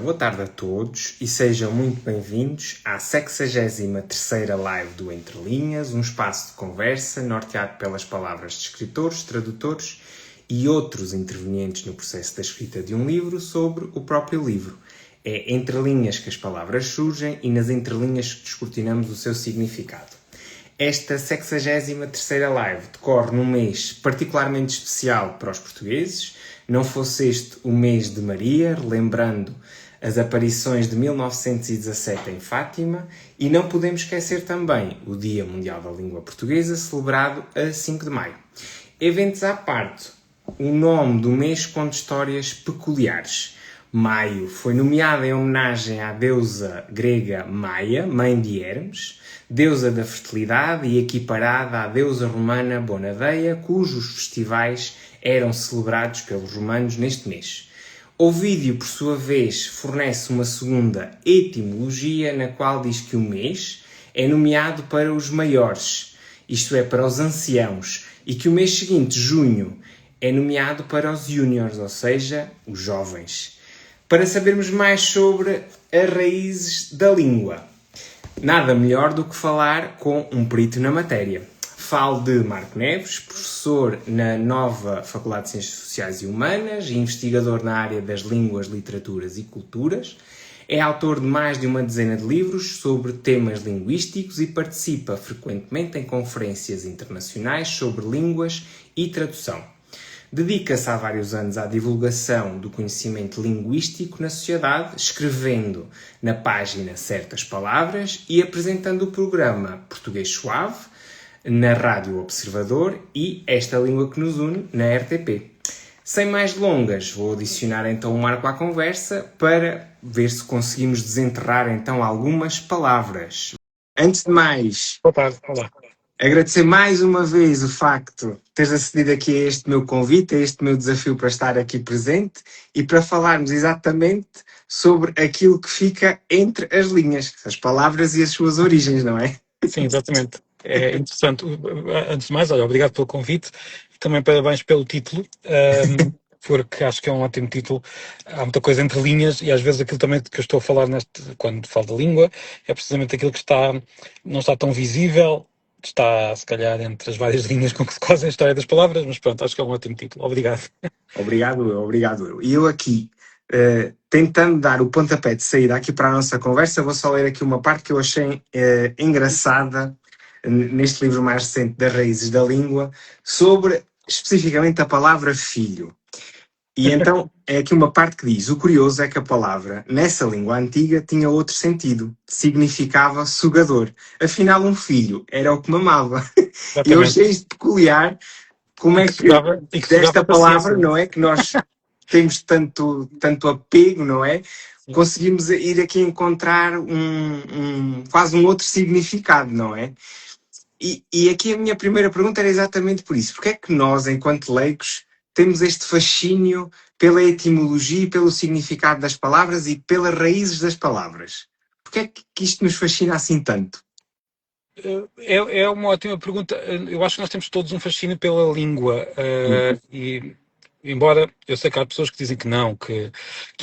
boa tarde a todos e sejam muito bem-vindos à 63ª live do Entre Linhas, um espaço de conversa norteado pelas palavras de escritores, tradutores e outros intervenientes no processo da escrita de um livro sobre o próprio livro. É entre linhas que as palavras surgem e nas entrelinhas que descortinamos o seu significado. Esta 63ª live decorre num mês particularmente especial para os portugueses. Não fosse este o mês de Maria, lembrando as aparições de 1917 em Fátima, e não podemos esquecer também o Dia Mundial da Língua Portuguesa, celebrado a 5 de maio. Eventos à parte, o nome do mês conta histórias peculiares. Maio foi nomeado em homenagem à deusa grega Maia, mãe de Hermes, deusa da fertilidade e equiparada à deusa romana Bonadeia, cujos festivais eram celebrados pelos romanos neste mês. Ovídio, por sua vez, fornece uma segunda etimologia na qual diz que o mês é nomeado para os maiores, isto é, para os anciãos, e que o mês seguinte, junho, é nomeado para os júniores, ou seja, os jovens. Para sabermos mais sobre as raízes da língua, nada melhor do que falar com um perito na matéria. Falo de Marco Neves, professor na nova Faculdade de Ciências Sociais e Humanas e investigador na área das línguas, literaturas e culturas. É autor de mais de uma dezena de livros sobre temas linguísticos e participa frequentemente em conferências internacionais sobre línguas e tradução. Dedica-se há vários anos à divulgação do conhecimento linguístico na sociedade, escrevendo na página Certas Palavras e apresentando o programa Português Suave na Rádio Observador e Esta Língua que nos une na RTP. Sem mais delongas, vou adicionar então o Marco à conversa para ver se conseguimos desenterrar então algumas palavras. Antes de mais, Boa tarde, olá. Agradecer mais uma vez o facto de teres acedido aqui a este meu convite, a este meu desafio para estar aqui presente e para falarmos exatamente sobre aquilo que fica entre as linhas, as palavras e as suas origens, não é? Sim, exatamente. É interessante. Antes de mais, olha, obrigado pelo convite e também parabéns pelo título, porque acho que é um ótimo título. Há muita coisa entre linhas e às vezes aquilo também que eu estou a falar quando falo da língua é precisamente aquilo que não está tão visível, está se calhar entre as várias linhas com que se cosem a história das palavras, mas pronto, acho que é um ótimo título. Obrigado. Obrigado eu. E eu aqui, tentando dar o pontapé de saída aqui para a nossa conversa, vou só ler aqui uma parte que eu achei engraçada neste livro mais recente das Raízes da Língua, sobre especificamente a palavra filho. E então é aqui uma parte que diz: o curioso é que a palavra, nessa língua antiga, tinha outro sentido. Significava sugador. Afinal, um filho era o que mamava. E eu achei isto peculiar. Como é que desta palavra, não é? Que nós temos tanto apego, não é? Sim. Conseguimos ir aqui encontrar quase um outro significado, não é? E aqui a minha primeira pergunta era exatamente por isso. Porque é que nós, enquanto leigos, temos este fascínio pela etimologia e pelo significado das palavras e pelas raízes das palavras? Porque é que isto nos fascina assim tanto? É uma ótima pergunta. Eu acho que nós temos todos um fascínio pela língua. E embora eu sei que há pessoas que dizem que não, que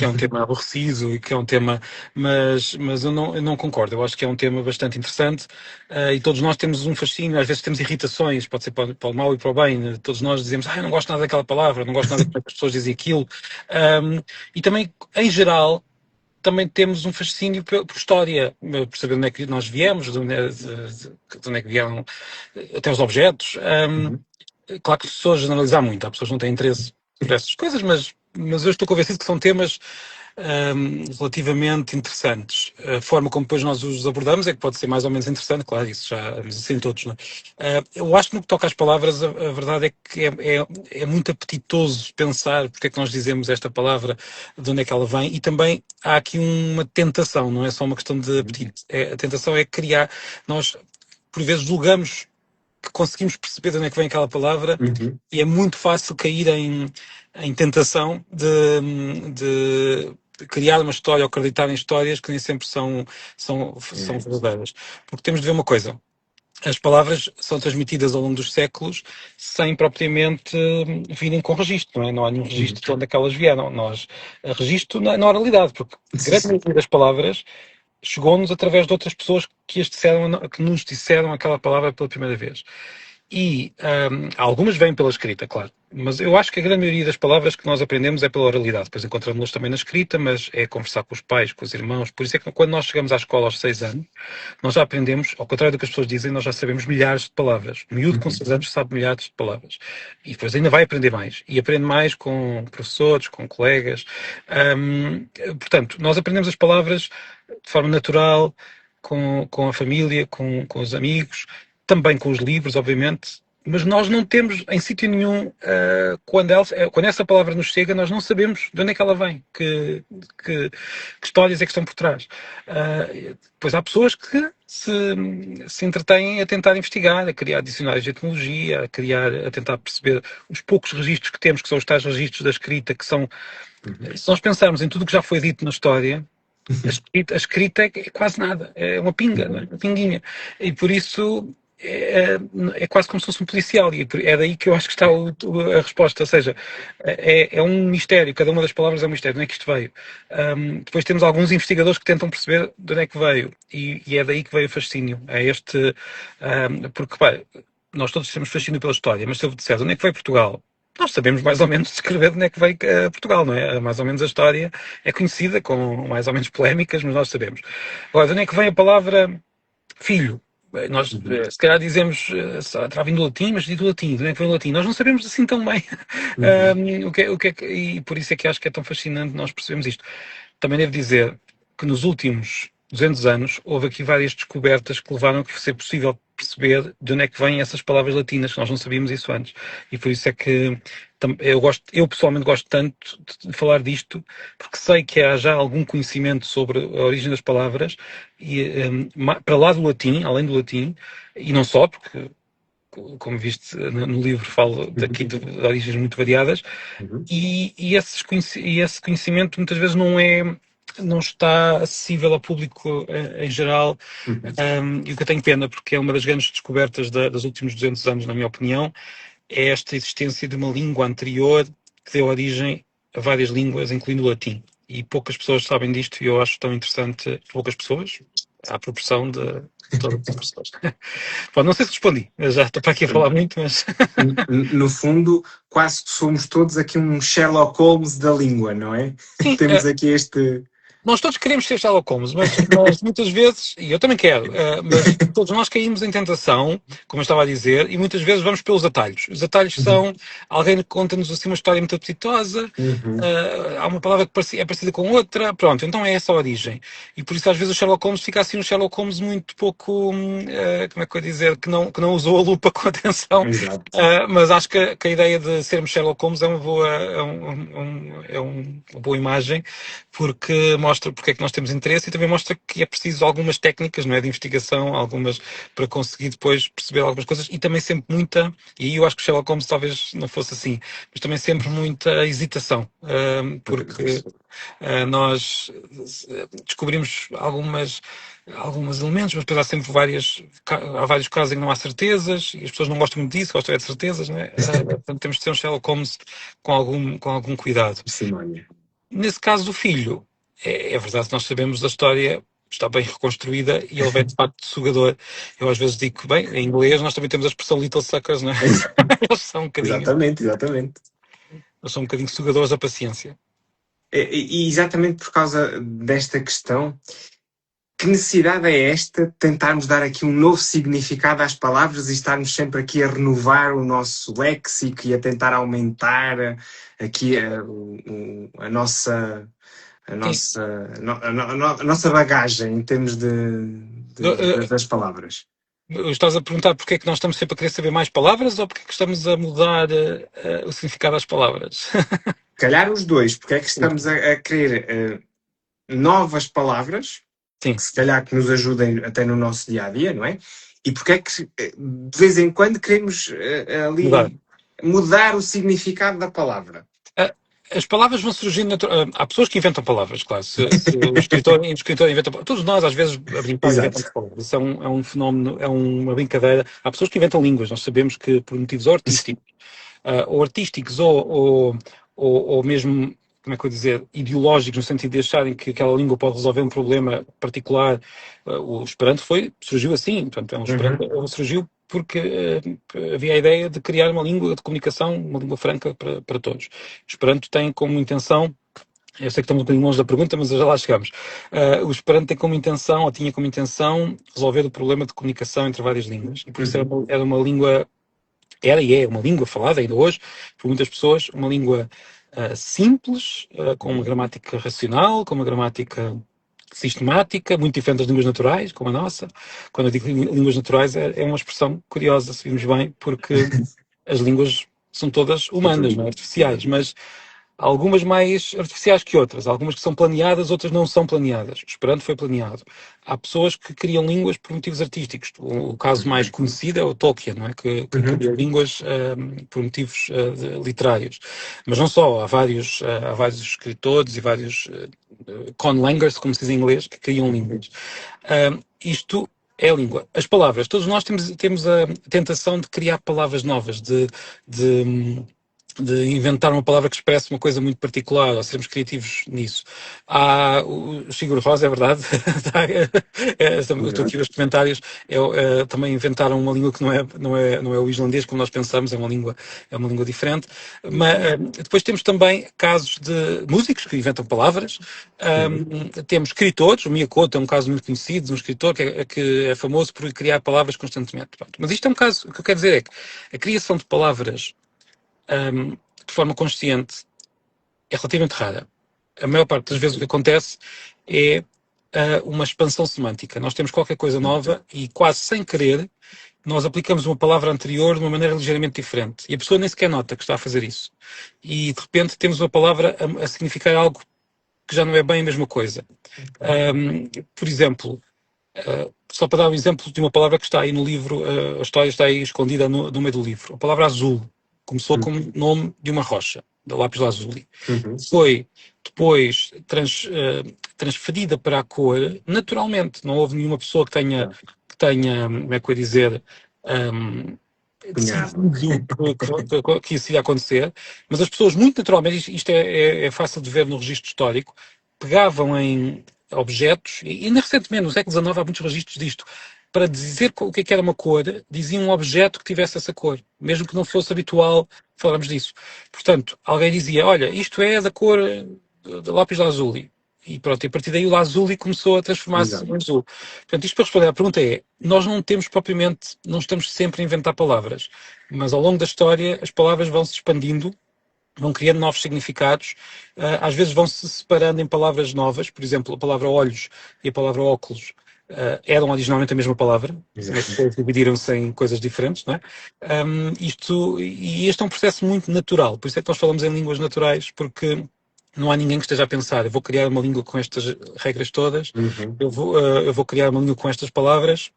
é um tema aborrecido e que é um tema, mas eu não concordo. Eu acho que é um tema bastante interessante e todos nós temos um fascínio, às vezes temos irritações, pode ser para o mal e para o bem. Todos nós dizemos, eu não gosto nada daquela palavra, não gosto nada como é que as pessoas dizem aquilo. E também, em geral, também temos um fascínio por história, por saber onde é que nós viemos, de onde é que vieram até os objetos. Claro que as pessoas generalizar muito, há pessoas que não têm interesse por essas coisas, mas eu estou convencido que são temas relativamente interessantes. A forma como depois nós os abordamos é que pode ser mais ou menos interessante, claro, isso já, mas assim todos, não é? Eu acho que no que toca às palavras, a verdade é que é muito apetitoso pensar porque é que nós dizemos esta palavra, de onde é que ela vem, e também há aqui uma tentação, não é só uma questão de apetite. A tentação é criar, nós por vezes julgamos que conseguimos perceber de onde é que vem aquela palavra e é muito fácil cair em tentação de criar uma história ou acreditar em histórias que nem sempre são verdadeiras. Porque temos de ver uma coisa. as palavras são transmitidas ao longo dos séculos sem propriamente virem com registro, não é? Não há nenhum registro de onde é que elas vieram. Nós, registro na oralidade, porque grande maioria das palavras chegou-nos através de outras pessoas que, que nos disseram aquela palavra pela primeira vez. E algumas vêm pela escrita, claro. Mas eu acho que a grande maioria das palavras que nós aprendemos é pela oralidade. Depois encontramos-las também na escrita, mas é conversar com os pais, com os irmãos. Por isso é que quando nós chegamos à escola aos 6 anos, nós já aprendemos, ao contrário do que as pessoas dizem, nós já sabemos milhares de palavras. O miúdo com 6 anos sabe milhares de palavras. E depois ainda vai aprender mais. E aprende mais com professores, com colegas. Portanto, nós aprendemos as palavras de forma natural, com a família, com os amigos, também com os livros, obviamente, mas nós não temos em sítio nenhum, quando essa palavra nos chega, nós não sabemos de onde é que ela vem, que histórias é que estão por trás. Pois há pessoas que se entretêm a tentar investigar, a criar dicionários de etimologia, a tentar perceber os poucos registros que temos, que são os tais registros da escrita, que são, se nós pensarmos em tudo o que já foi dito na história, a escrita é quase nada, é uma pinga, não é? Uma pinguinha. E por isso é quase como se fosse um policial, e é daí que eu acho que está a resposta. Ou seja, é um mistério, cada uma das palavras é um mistério, de onde é que isto veio? Depois temos alguns investigadores que tentam perceber de onde é que veio, e é daí que veio o fascínio. É este, porque, pá, nós todos temos fascínio pela história, mas se eu disser de onde é que veio Portugal? Nós sabemos mais ou menos descrever de onde é que veio Portugal, não é? Mais ou menos a história é conhecida, com mais ou menos polémicas, mas nós sabemos. Agora, de onde é que vem a palavra filho? Nós, se calhar, dizemos, terá vindo do latim, mas diz do latim, de onde é que vem o latim? Nós não sabemos assim tão bem e por isso é que acho que é tão fascinante nós percebemos isto. Também devo dizer que nos últimos 200 anos houve aqui várias descobertas que levaram a que fosse possível perceber de onde é que vêm essas palavras latinas, que nós não sabíamos isso antes. E por isso é que eu pessoalmente gosto tanto de falar disto, porque sei que há já algum conhecimento sobre a origem das palavras, e para lá do latim, além do latim, e não só, porque como viste no livro, falo daqui de origens muito variadas, e esse conhecimento muitas vezes não está acessível ao público em geral, e o que eu tenho pena, porque é uma das grandes descobertas dos últimos 200 anos, na minha opinião, é esta existência de uma língua anterior que deu origem a várias línguas, incluindo o latim. E poucas pessoas sabem disto, e eu acho tão interessante. Poucas pessoas, à proporção de todas as pessoas. Bom, não sei se respondi, eu já estou para aqui a falar muito, mas. No fundo, quase que somos todos aqui um Sherlock Holmes da língua, não é? Sim, Temos aqui este. nós todos queremos ser Sherlock Holmes, mas muitas vezes, e eu também quero, mas todos nós caímos em tentação, como eu estava a dizer, e muitas vezes vamos pelos atalhos. Os atalhos são alguém que conta-nos assim uma história muito apetitosa, há uma palavra que é parecida com outra, pronto, então é essa a origem. E por isso às vezes o Sherlock Holmes fica assim um Sherlock Holmes muito pouco, como é que eu ia dizer, que não usou a lupa com atenção. Mas acho que a ideia de sermos Sherlock Holmes é uma boa imagem, porque mostra porque é que nós temos interesse, e também mostra que é preciso algumas técnicas, não é, de investigação, algumas para conseguir depois perceber algumas coisas, e também sempre muita, e aí eu acho que Sherlock Holmes talvez não fosse assim, mas também sempre muita hesitação, porque nós descobrimos alguns elementos, mas depois há sempre há vários casos em que não há certezas, e as pessoas não gostam muito disso, gostam de certezas, não é? Portanto, temos de ter um Sherlock Holmes com algum cuidado. Simónia. Nesse caso do filho, é verdade que nós sabemos da história, está bem reconstruída, e ele vem de facto de sugador. Eu às vezes digo que, bem, em inglês nós também temos a expressão little suckers, não é? Eles são um bocadinho, Exatamente. eles são um bocadinho sugadores da paciência. E exatamente por causa desta questão, que necessidade é esta de tentarmos dar aqui um novo significado às palavras e estarmos sempre aqui a renovar o nosso léxico e a tentar aumentar aqui a nossa bagagem em termos das palavras? Estás a perguntar porque é que nós estamos sempre a querer saber mais palavras, ou porque é que estamos a mudar o significado das palavras? Calhar os dois, porque é que estamos a querer novas palavras, Sim. que se calhar que nos ajudem até no nosso dia-a-dia, não é? E porque é que de vez em quando queremos ali mudar o significado da palavra? As palavras vão surgindo há pessoas que inventam palavras, claro. Se o escritor inventa palavras. Todos nós, às vezes, a brincar, inventamos Exato. palavras. Isso é um fenómeno, é uma brincadeira. Há pessoas que inventam línguas. Nós sabemos que, por motivos artísticos, ou artísticos, ou mesmo, como é que eu vou dizer, ideológicos, no sentido de acharem que aquela língua pode resolver um problema particular. O Esperanto surgiu assim. Portanto, o Esperanto Uhum. surgiu porque havia a ideia de criar uma língua de comunicação, uma língua franca para todos. O Esperanto tem como intenção, eu sei que estamos um bocadinho longe da pergunta, mas já lá chegamos. O Esperanto tem como intenção, ou tinha como intenção, resolver o problema de comunicação entre várias línguas. E por isso Uhum. era uma língua, era e é uma língua falada ainda hoje por muitas pessoas, uma língua simples, com uma gramática racional, com uma gramática sistemática, muito diferente das línguas naturais, como a nossa. Quando eu digo línguas naturais, é uma expressão curiosa, se vimos bem, porque as línguas são todas humanas, não é? Artificiais, mas algumas mais artificiais que outras, algumas que são planeadas, outras não são planeadas. O Esperanto foi planeado. Há pessoas que criam línguas por motivos artísticos. O caso mais conhecido é o Tolkien, não é? Que Uhum. cria línguas por motivos literários. Mas não só, há vários escritores e vários conlangers, como se diz em inglês, que criam línguas. Isto é a língua. As palavras. Todos nós temos a tentação de criar palavras novas, de de inventar uma palavra que expresse uma coisa muito particular, ou sermos criativos nisso. Há o Sigur Rós, é verdade, eu estou aqui a ver os comentários, também inventaram uma língua que não é o islandês como nós pensamos, é uma língua diferente. Mas depois temos também casos de músicos que inventam palavras, Uhum. temos escritores, o Miyakoto é um caso muito conhecido, um escritor que é famoso por criar palavras constantemente. Pronto. Mas isto é um caso, o que eu quero dizer é que a criação de palavras de forma consciente é relativamente rara. A maior parte das vezes o que acontece é uma expansão semântica. Nós temos qualquer coisa nova e quase sem querer nós aplicamos uma palavra anterior de uma maneira ligeiramente diferente. E a pessoa nem sequer nota que está a fazer isso. E de repente temos uma palavra a significar algo que já não é bem a mesma coisa. Por exemplo, só para dar um exemplo de uma palavra que está aí no livro, a história está aí escondida no meio do livro. A palavra azul começou como nome de uma rocha, da lápis lazuli. Uhum. Foi depois transferida para a cor naturalmente. Não houve nenhuma pessoa que tenha, como é que eu ia dizer, Cunhado. decidido que isso ia acontecer, mas as pessoas muito naturalmente, isto é fácil de ver no registro histórico, pegavam em objetos, e ainda recentemente, no século XIX, há muitos registros disto, para dizer o que é que era uma cor, diziam um objeto que tivesse essa cor, mesmo que não fosse habitual falarmos disso. Portanto, alguém dizia, olha, isto é da cor de lápis lazuli. E pronto, e a partir daí o lazuli começou a transformar-se Exato. em azul. Portanto, isto para responder à pergunta nós não temos propriamente, não estamos sempre a inventar palavras, mas ao longo da história as palavras vão se expandindo, vão criando novos significados, às vezes vão se separando em palavras novas, por exemplo, a palavra olhos e a palavra óculos eram originalmente a mesma palavra, mas Exato. depois dividiram-se em coisas diferentes, não é? Este é um processo muito natural, por isso é que nós falamos em línguas naturais, porque não há ninguém que esteja a pensar, eu vou criar uma língua com estas regras todas, Uhum. eu vou criar uma língua com estas palavras.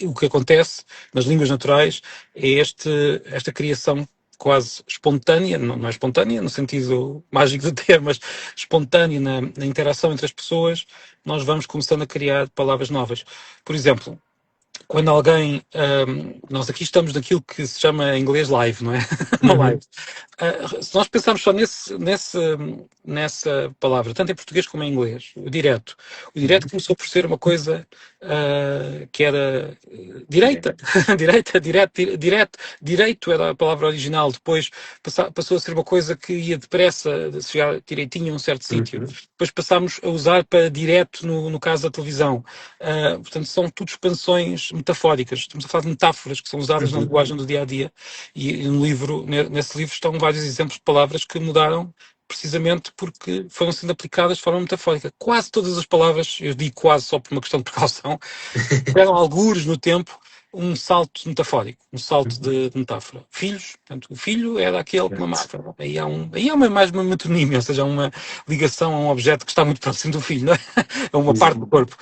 O que acontece nas línguas naturais é esta criação quase espontânea, não é espontânea no sentido mágico do termo, mas espontânea na interação entre as pessoas, nós vamos começando a criar palavras novas. Por exemplo, quando alguém. Nós aqui estamos naquilo que se chama em inglês live, não é? Uma live. Uhum. Se nós pensarmos só nessa palavra, tanto em português como em inglês, o direto. O direto Uhum. começou por ser uma coisa que era direita. Direita, direito era a palavra original. Depois passou a ser uma coisa que ia depressa, de chegar direitinho a um certo sítio. Uhum. Depois passámos a usar para direto no caso da televisão. Portanto, são tudo expansões metafóricas. Estamos a falar de metáforas que são usadas na Uhum. linguagem do dia a dia. E nesse livro estão vários exemplos de palavras que mudaram precisamente porque foram sendo aplicadas de forma metafórica. Quase todas as palavras, eu digo quase só por uma questão de precaução, tiveram algures no tempo um salto metafórico, um salto de metáfora. Filhos, portanto, o filho era aquele que mamava. Aí há mais uma metonímia, ou seja, há uma ligação a um objeto que está muito próximo do filho, não é? A uma parte do corpo.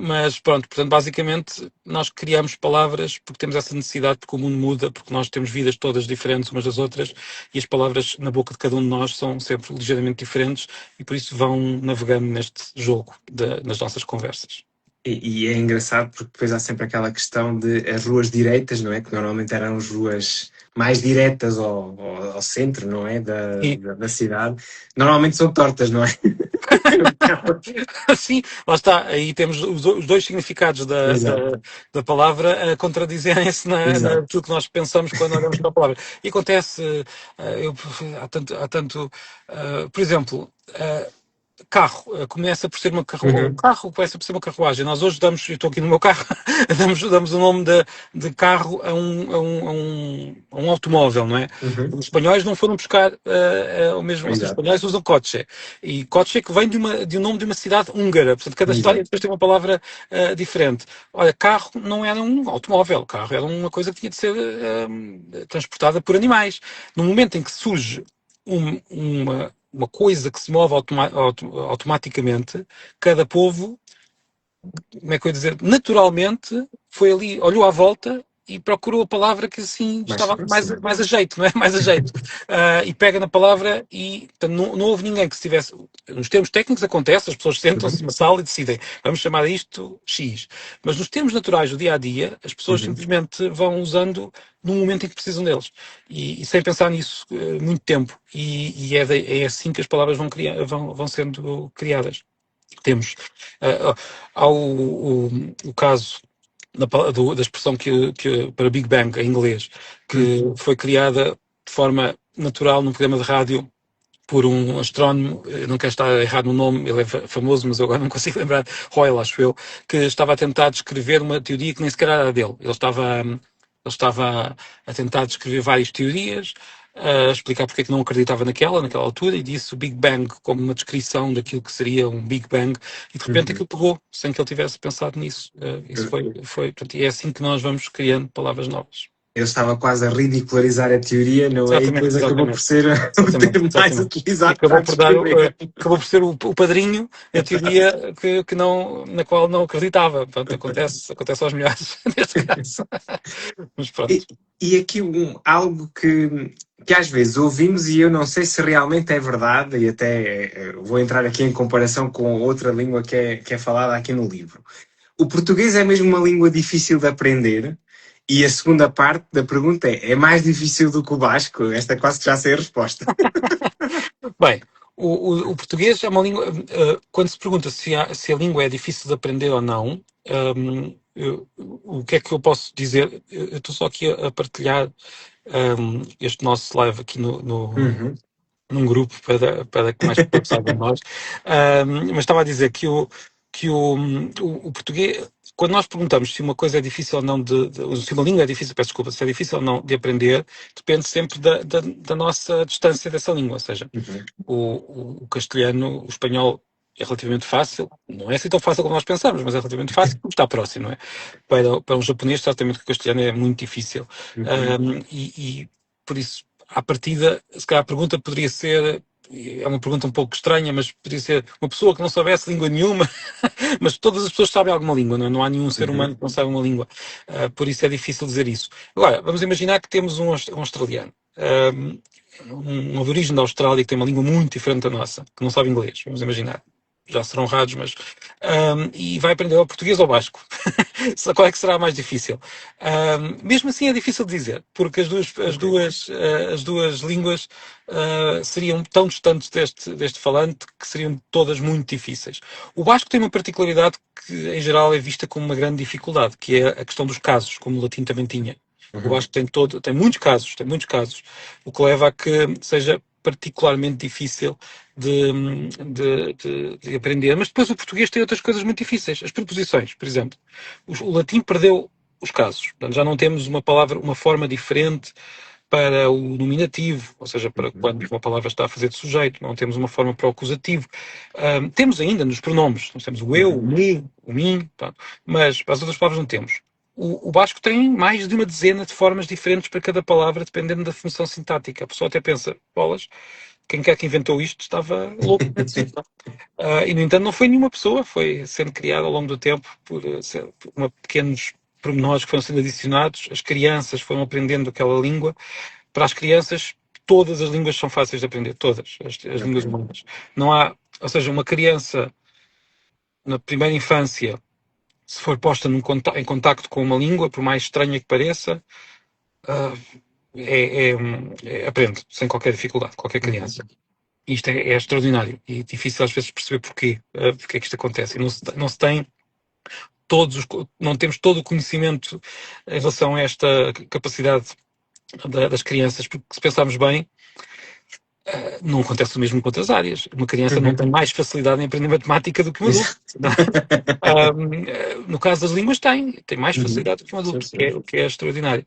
Mas pronto, portanto, basicamente, nós criamos palavras porque temos essa necessidade, porque o mundo muda, porque nós temos vidas todas diferentes umas das outras e as palavras na boca de cada um de nós são sempre ligeiramente diferentes e por isso vão navegando neste jogo nas nossas conversas. E é engraçado porque depois há sempre aquela questão de as ruas direitas, não é? Que normalmente eram as ruas mais diretas ao centro, não é? Da cidade. Normalmente são tortas, não é? Sim, lá está. Aí temos os dois significados da palavra a contradizerem-se naquilo que nós pensamos quando olhamos para a palavra. E acontece, há tanto por exemplo, carro começa por ser uma carruagem. O carro começa por ser uma carruagem. Nós hoje damos, eu estou aqui no meu carro, damos o nome de carro a um automóvel, não é? Os espanhóis não foram buscar o mesmo. Os espanhóis usam coche. E coche que vem de um nome de uma cidade húngara. Portanto, cada história depois tem uma palavra diferente. Olha, carro não era um automóvel. Carro era uma coisa que tinha de ser transportada por animais. No momento em que surge uma coisa que se move automaticamente, cada povo, como é que eu ia dizer, naturalmente foi ali, olhou à volta e procurou a palavra que assim estava mais a jeito, não é? Mais a jeito. E pega na palavra e portanto, não houve ninguém que se tivesse. Nos termos técnicos acontece, as pessoas sentam-se numa sala e decidem, vamos chamar isto X. Mas nos termos naturais do dia a dia, as pessoas simplesmente vão usando no momento em que precisam deles. E sem pensar nisso muito tempo. E é assim que as palavras vão sendo criadas. Temos há o caso da expressão para Big Bang em inglês, que foi criada de forma natural num programa de rádio por um astrónomo, eu não quero estar errado no nome, ele é famoso, mas eu agora não consigo lembrar, Hoyle, acho eu, que estava a tentar descrever uma teoria que nem sequer era dele. Ele estava a tentar descrever várias teorias, a explicar porque é que não acreditava naquela altura, e disse o Big Bang como uma descrição daquilo que seria um Big Bang, e de repente aquilo pegou, sem que ele tivesse pensado nisso. Isso portanto, e é assim que nós vamos criando palavras novas. Eu estava quase a ridicularizar a teoria, não é? E depois acabou por ser o termo mais utilizado para descrever. Acabou por ser o padrinho da teoria na qual não acreditava. Portanto, acontece aos melhores, neste caso. Mas pronto. E aqui algo que às vezes ouvimos e eu não sei se realmente é verdade, e até vou entrar aqui em comparação com outra língua que é falada aqui no livro. O português é mesmo uma língua difícil de aprender? E a segunda parte da pergunta é mais difícil do que o basco? Esta quase que já sei a resposta. Bem, o português é uma língua... quando se pergunta se a língua é difícil de aprender ou não, o que é que eu posso dizer? Eu estou só aqui a partilhar este nosso live aqui num grupo para que mais pessoas saibam de nós. Mas estava a dizer que o português, quando nós perguntamos se uma coisa é difícil ou não se uma língua é difícil, peço desculpa, se é difícil ou não de aprender, depende sempre da nossa distância dessa língua. Ou seja, o castelhano, o espanhol é relativamente fácil, não é assim tão fácil como nós pensamos, mas é relativamente fácil porque está próximo, não é? Para um japonês, certamente que o castelhano é muito difícil. E por isso, à partida, se calhar a pergunta poderia ser, é uma pergunta um pouco estranha, mas poderia ser uma pessoa que não soubesse língua nenhuma, mas todas as pessoas sabem alguma língua, não é? Não há nenhum ser humano que não saiba uma língua. Por isso é difícil dizer isso. Agora, vamos imaginar que temos um australiano, um origem da Austrália que tem uma língua muito diferente da nossa, que não sabe inglês, vamos imaginar. Já serão honrados, mas... e vai aprender o português ou basco. Qual é que será mais difícil? Mesmo assim é difícil de dizer, porque as duas línguas seriam tão distantes deste falante que seriam todas muito difíceis. O basco tem uma particularidade que, em geral, é vista como uma grande dificuldade, que é a questão dos casos, como o latim também tinha. O basco tem muitos casos, o que leva a que seja particularmente difícil de aprender. Mas depois o português tem outras coisas muito difíceis. As preposições, por exemplo. O latim perdeu os casos. Portanto, já não temos uma forma diferente para o nominativo, ou seja, para quando uma palavra está a fazer de sujeito. Não temos uma forma para o acusativo. Temos ainda nos pronomes. Nós temos o eu, o me, o mim, mas para as outras palavras não temos. o basco tem mais de uma dezena de formas diferentes para cada palavra, dependendo da função sintática. A pessoa até pensa, bolas, quem quer que inventou isto estava louco. E, no entanto, não foi nenhuma pessoa, foi sendo criado ao longo do tempo por pequenos pormenores que foram sendo adicionados. As crianças foram aprendendo aquela língua. Para as crianças, todas as línguas são fáceis de aprender, todas as línguas Ok. humanas. Não há, ou seja, uma criança na primeira infância, se for posta em contacto com uma língua, por mais estranha que pareça, ah, aprende sem qualquer dificuldade, qualquer Uhum. criança. Isto é extraordinário e difícil às vezes perceber porquê, porque é que isto acontece. E não se tem não temos todo o conhecimento em relação a esta capacidade das crianças, porque se pensarmos bem, não acontece o mesmo com outras áreas. Uma criança não Uhum. tem mais facilidade em aprender matemática do que um adulto. Exato. No caso das línguas, tem mais Uhum. facilidade do que um Sim, adulto, sim. o que é extraordinário.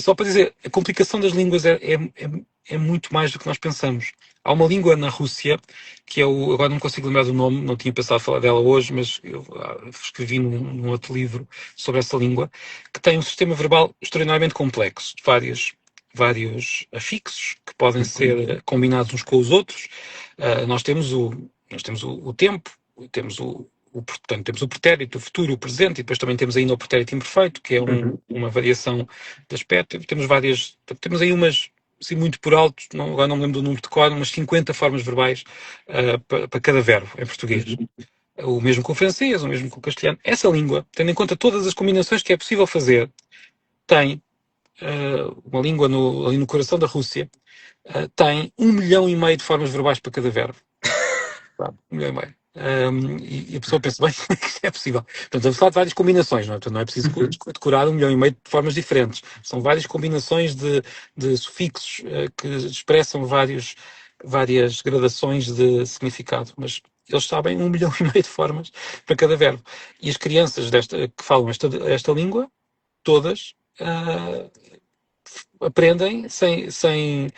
Só para dizer, a complicação das línguas é muito mais do que nós pensamos. Há uma língua na Rússia, que agora não me consigo lembrar do nome, não tinha pensado falar dela hoje, mas eu escrevi num outro livro sobre essa língua, que tem um sistema verbal extraordinariamente complexo, de vários afixos que podem Uhum. ser combinados uns com os outros. Nós temos o tempo, temos portanto, temos o pretérito, o futuro, o presente, e depois também temos ainda o pretérito imperfeito, que é Uhum. uma variação de aspecto. Temos aí umas, assim, muito por alto, agora não me lembro do número de cor, umas 50 formas verbais para cada verbo em português. Uhum. O mesmo com o francês, o mesmo com o castelhano. Essa língua, tendo em conta todas as combinações que é possível fazer, tem uma língua ali no coração da Rússia, tem 1,5 milhão de formas verbais para cada verbo. Pá, 1,5 milhão. E a pessoa pensa, bem, como é que isto é possível? Portanto, estamos a falar de várias combinações, não é? Portanto, não é preciso Uhum. decorar 1,5 milhão de formas diferentes. São várias combinações de sufixos que expressam várias gradações de significado, mas eles sabem 1,5 milhão de formas para cada verbo. E as crianças que falam esta língua, todas, aprendem sem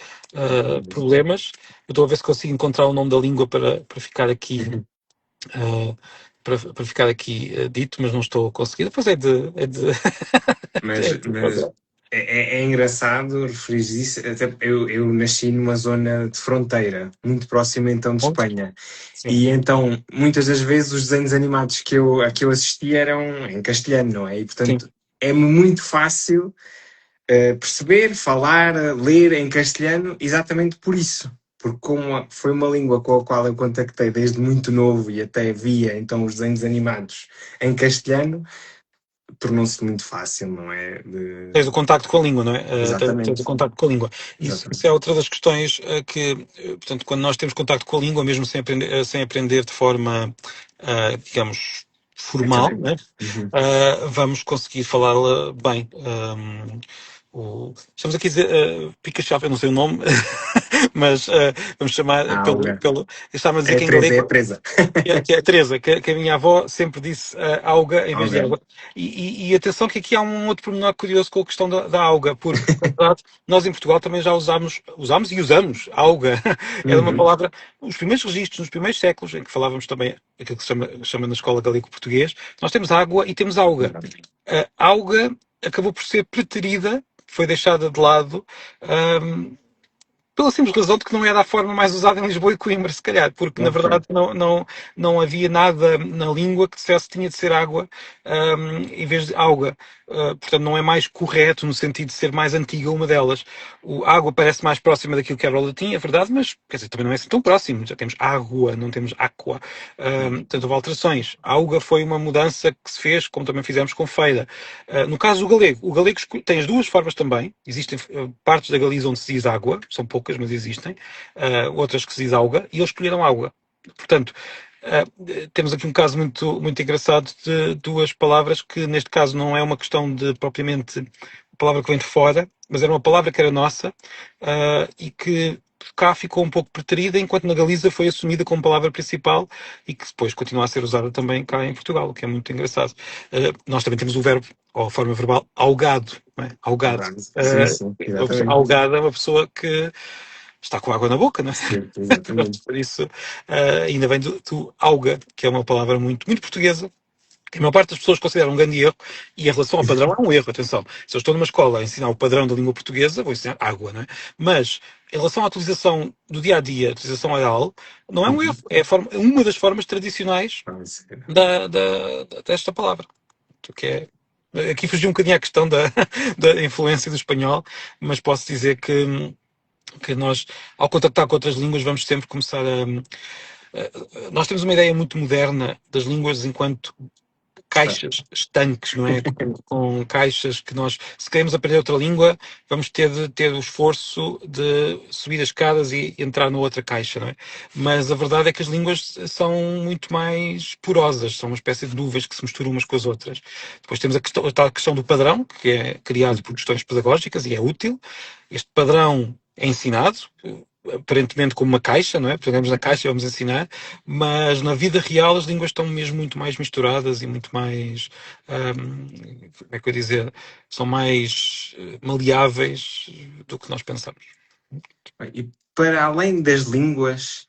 problemas. Eu estou a ver se consigo encontrar o nome da língua para ficar aqui Uhum. uh, para ficar aqui dito, mas não estou a conseguir. Depois é de Mas, mas é engraçado referir isso. Até eu nasci numa zona de fronteira, muito próxima então de ponto. Espanha. Sim, E então, muitas das vezes, os desenhos animados a que eu assisti eram em castelhano, não é? E sim. portanto, é muito fácil perceber, falar, ler em castelhano, exatamente por isso. Porque como foi uma língua com a qual eu contactei desde muito novo e até via então os desenhos animados em castelhano, tornou-se muito fácil, não é? Tens o contacto com a língua, não é? Tens o Exatamente, contacto com a língua. Isso é exatamente. outra das questões portanto, quando nós temos contacto com a língua, mesmo sem aprender de forma, digamos, formal, né? Académico. Uhum. Vamos conseguir falá-la bem. Estamos aqui a dizer Pikachu, eu não sei o nome, mas vamos chamar A alga. Está-me a dizer É que a em Teresa, é galego a Teresa. que é a Teresa, que a minha avó sempre disse alga em vez de Alga. água. E atenção que aqui há um outro pormenor curioso com a questão da alga, porque, na verdade, nós em Portugal também já usámos e usamos alga. Era uma Uhum. palavra, os primeiros registros, nos primeiros séculos, em que falávamos também aquilo que se chama na escola galego-português, nós temos água e temos alga. A alga acabou por ser preterida, foi deixada de lado, um, pela simples razão de que não era a forma mais usada em Lisboa e Coimbra, se calhar, porque na Ok. verdade não havia nada na língua que dissesse que tinha de ser água em vez de alga. Portanto, não é mais correto no sentido de ser mais antiga uma delas. O água parece mais próxima daquilo que era o latim, é verdade, mas quer dizer, também não é assim tão próximo. Já temos água, não temos aqua. Portanto, houve alterações. A alga foi uma mudança que se fez, como também fizemos com feira. No caso do galego, o galego tem as duas formas também. Existem partes da Galiza onde se diz água, são poucas, mas existem. Outras que se diz alga, e eles escolheram água. Portanto, temos aqui um caso muito engraçado de duas palavras que, neste caso, não é uma questão de propriamente a palavra que vem de fora, mas era uma palavra que era nossa e que cá ficou um pouco preterida, enquanto na Galiza foi assumida como palavra principal e que depois continua a ser usada também cá em Portugal, o que é muito engraçado. Nós também temos o verbo, ou a forma verbal, algado. Não é? Algado. Algado. Sim, sim, exatamente. Algada é uma pessoa que está com água na boca, não é? Sim, exatamente. Por isso, ainda vem do alga, que é uma palavra muito portuguesa, que a maior parte das pessoas considera um grande erro, e em relação ao padrão é um erro, atenção. Se eu estou numa escola a ensinar o padrão da língua portuguesa, vou ensinar água, não é? Mas, em relação à utilização do dia a dia, a utilização oral, não é um erro, Uhum. é uma das formas tradicionais Pode ser. desta palavra. Que aqui fugiu um bocadinho à questão da influência do espanhol, mas posso dizer que nós, ao contactar com outras línguas, vamos sempre começar nós temos uma ideia muito moderna das línguas enquanto Está. caixas estanques, não é? Com caixas que nós, se queremos aprender outra língua, vamos ter de ter o esforço de subir as escadas e entrar na outra caixa, não é? Mas a verdade é que as línguas são muito mais porosas, são uma espécie de nuvens que se misturam umas com as outras. Depois temos a tal questão do padrão, que é criado por questões pedagógicas e é útil. Este padrão é ensinado, aparentemente como uma caixa, não é? Pegamos na caixa e vamos ensinar, mas na vida real as línguas estão mesmo muito mais misturadas e muito mais, como é que eu ia dizer, são mais maleáveis do que nós pensamos. Bem, e para além das línguas,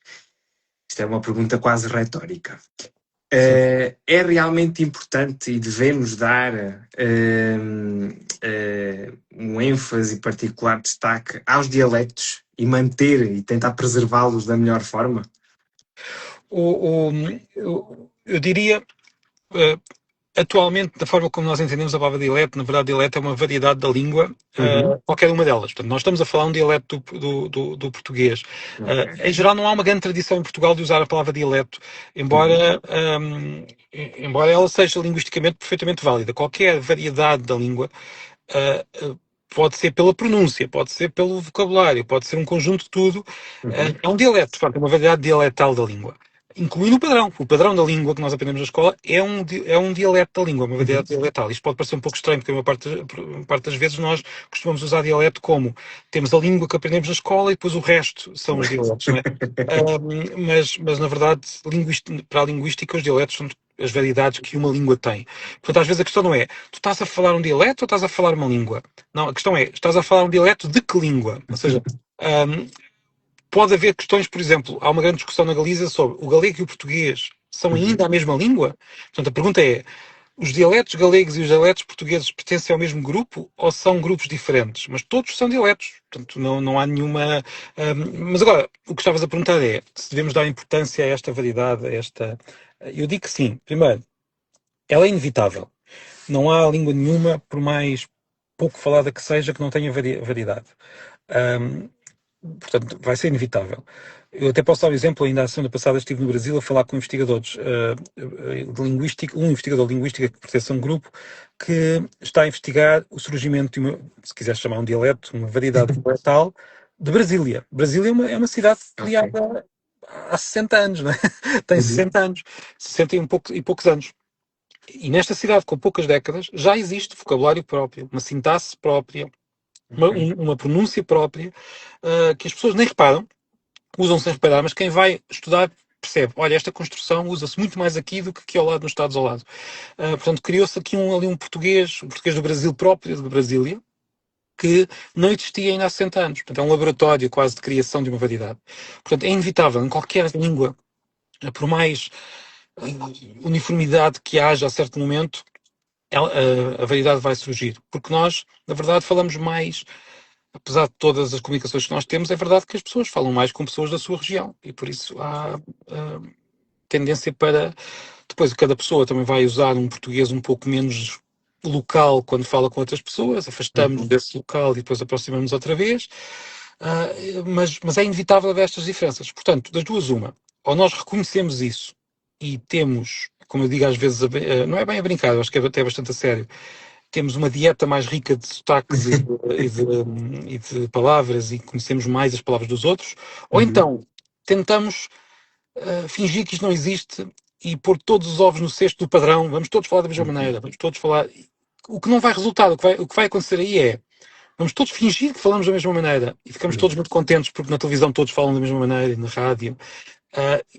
isto é uma pergunta quase retórica. Sim. É realmente importante e devemos dar um ênfase e particular destaque aos dialectos e manter e tentar preservá-los da melhor forma? Eu diria, atualmente, da forma como nós entendemos a palavra dialeto, na verdade, dialeto é uma variedade da língua, qualquer uma delas. Portanto, nós estamos a falar um dialeto do português. Okay. Em geral, não há uma grande tradição em Portugal de usar a palavra dialeto, embora ela seja linguisticamente perfeitamente válida. Qualquer variedade da língua pode ser pela pronúncia, pode ser pelo vocabulário, pode ser um conjunto de tudo. É um dialeto, portanto, é uma variedade dialetal da língua. Incluindo o padrão. O padrão da língua que nós aprendemos na escola é um dialeto da língua, uma variedade dialetal. Isto pode parecer um pouco estranho, porque a maior parte das vezes nós costumamos usar dialeto como temos a língua que aprendemos na escola e depois o resto são os dialetos, não é? Mas na verdade, para a linguística, os dialetos são as variedades que uma língua tem. Portanto, às vezes a questão não é tu estás a falar um dialeto ou estás a falar uma língua? Não, a questão é estás a falar um dialeto de que língua? Ou seja, pode haver questões, por exemplo, há uma grande discussão na Galiza sobre o galego e o português são ainda a mesma língua? Portanto, a pergunta é, os dialetos galegos e os dialetos portugueses pertencem ao mesmo grupo ou são grupos diferentes? Mas todos são dialetos, portanto não há nenhuma... mas agora, o que estavas a perguntar é se devemos dar importância a esta variedade, a esta... Eu digo que sim. Primeiro, ela é inevitável. Não há língua nenhuma, por mais pouco falada que seja, que não tenha variedade. Portanto, vai ser inevitável. Eu até posso dar um exemplo, ainda a semana passada estive no Brasil a falar com investigadores de linguística, um investigador de linguística que pertence a um grupo que está a investigar o surgimento de uma, se quiser chamar um dialeto, uma variedade dialetal de Brasília. Brasília é uma cidade criada há 60 anos, não é? Tem 60 anos, 60 e poucos anos. E nesta cidade, com poucas décadas, já existe vocabulário próprio, uma sintaxe própria, uma pronúncia própria, que as pessoas nem reparam, usam sem reparar, mas quem vai estudar percebe, olha, esta construção usa-se muito mais aqui do que aqui ao lado, nos Estados ao lado. Portanto, criou-se aqui ali um português do Brasil próprio, de Brasília, que não existia ainda há 60 anos. Portanto, é um laboratório quase de criação de uma variedade. Portanto, é inevitável, em qualquer língua, por mais uniformidade que haja a certo momento, a variedade vai surgir. Porque nós, na verdade, falamos mais, apesar de todas as comunicações que nós temos, é verdade que as pessoas falam mais com pessoas da sua região. E por isso há tendência para... Depois, cada pessoa também vai usar um português um pouco menos local quando fala com outras pessoas, afastamos desse local e depois aproximamos outra vez. Mas é inevitável haver estas diferenças. Portanto, das duas, uma. Ou nós reconhecemos isso e temos, como eu digo às vezes, não é bem a brincar, acho que é até bastante a sério, temos uma dieta mais rica de sotaques e de palavras e conhecemos mais as palavras dos outros, ou então tentamos fingir que isto não existe e pôr todos os ovos no cesto do padrão, vamos todos falar da mesma maneira, vamos todos falar... O que não vai resultar, o que vai acontecer aí é vamos todos fingir que falamos da mesma maneira e ficamos todos muito contentes porque na televisão todos falam da mesma maneira e na rádio.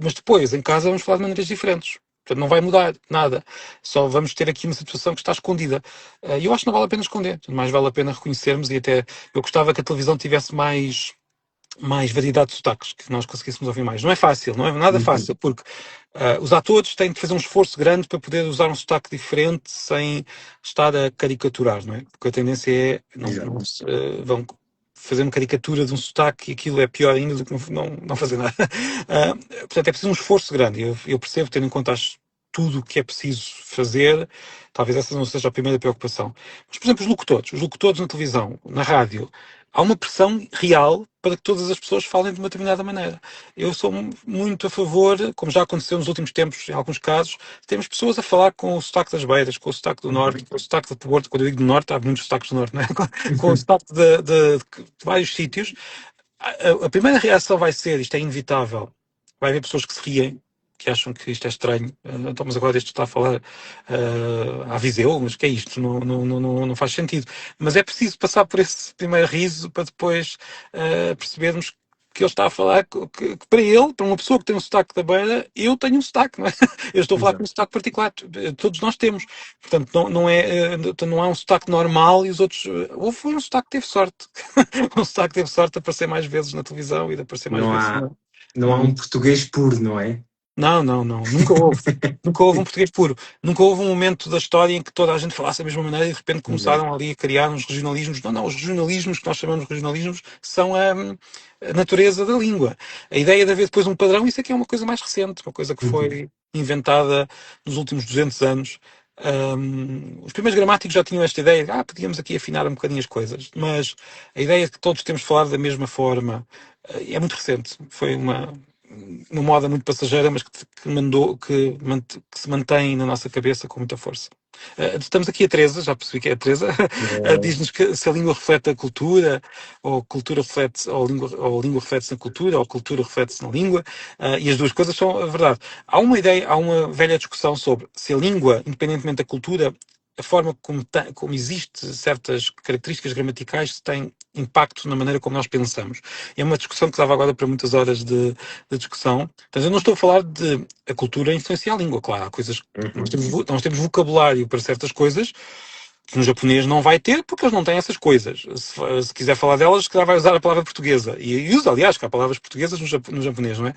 Mas depois, em casa, vamos falar de maneiras diferentes. Portanto, não vai mudar nada. Só vamos ter aqui uma situação que está escondida. E eu acho que não vale a pena esconder. Mais vale a pena reconhecermos e até eu gostava que a televisão tivesse mais mais variedade de sotaques, que nós conseguíssemos ouvir mais. Não é fácil, não é nada Uhum. fácil, porque os atores têm de fazer um esforço grande para poder usar um sotaque diferente sem estar a caricaturar, não é? Porque a tendência é Exato. vão fazer uma caricatura de um sotaque e aquilo é pior ainda do que não fazer nada. Portanto, é preciso um esforço grande. Eu percebo, tendo em conta tudo o que é preciso fazer, talvez essa não seja a primeira preocupação. Mas, por exemplo, os locutores na televisão, na rádio, há uma pressão real para que todas as pessoas falem de uma determinada maneira. Eu sou muito a favor, como já aconteceu nos últimos tempos, em alguns casos, temos pessoas a falar com o sotaque das beiras, com o sotaque do norte, com o sotaque do Porto. Quando eu digo do norte, há muitos sotaques do norte, não é? Com o sotaque de vários sítios. A primeira reação vai ser, isto é inevitável, vai haver pessoas que se riem, que acham que isto é estranho. Então, mas agora este está a falar a Viseu, mas que é isto? Não faz sentido. Mas é preciso passar por esse primeiro riso para depois percebermos que ele está a falar, que para ele, para uma pessoa que tem um sotaque da beira, eu tenho um sotaque, não é? Eu estou a falar com um Exato. sotaque particular, todos nós temos. Portanto, não há um sotaque normal e os outros. Houve um sotaque que teve sorte. Um sotaque teve sorte de aparecer mais vezes na televisão e de aparecer mais Não vezes há, não há um português puro, não é? não. Nunca houve. Nunca houve um português puro. Nunca houve um momento da história em que toda a gente falasse da mesma maneira e de repente Exato. começaram ali a criar uns regionalismos. Não, os regionalismos que nós chamamos de regionalismos são a natureza da língua. A ideia de haver depois um padrão, isso aqui é uma coisa mais recente, uma coisa que Uhum. foi inventada nos últimos 200 anos. Os primeiros gramáticos já tinham esta ideia de podíamos aqui afinar um bocadinho as coisas, mas a ideia de que todos temos de falar da mesma forma é muito recente. Foi uma moda muito passageira, mas que se mantém na nossa cabeça com muita força. Estamos aqui a Teresa, já percebi que é a Teresa, diz-nos que se a língua reflete a cultura, ou a cultura reflete, ou a língua reflete-se na cultura, ou a cultura reflete-se na língua, e as duas coisas são a verdade. Há uma velha discussão sobre se a língua, independentemente da cultura, a forma como existe certas características gramaticais tem impacto na maneira como nós pensamos. É uma discussão que dava agora para muitas horas de discussão. Portanto, eu não estou a falar de a cultura influenciar a língua, claro. Há coisas, Uhum. nós temos vocabulário para certas coisas que no japonês não vai ter porque eles não têm essas coisas. Se quiser falar delas, se calhar vai usar a palavra portuguesa. E usa, aliás, que há palavras portuguesas no japonês, não é?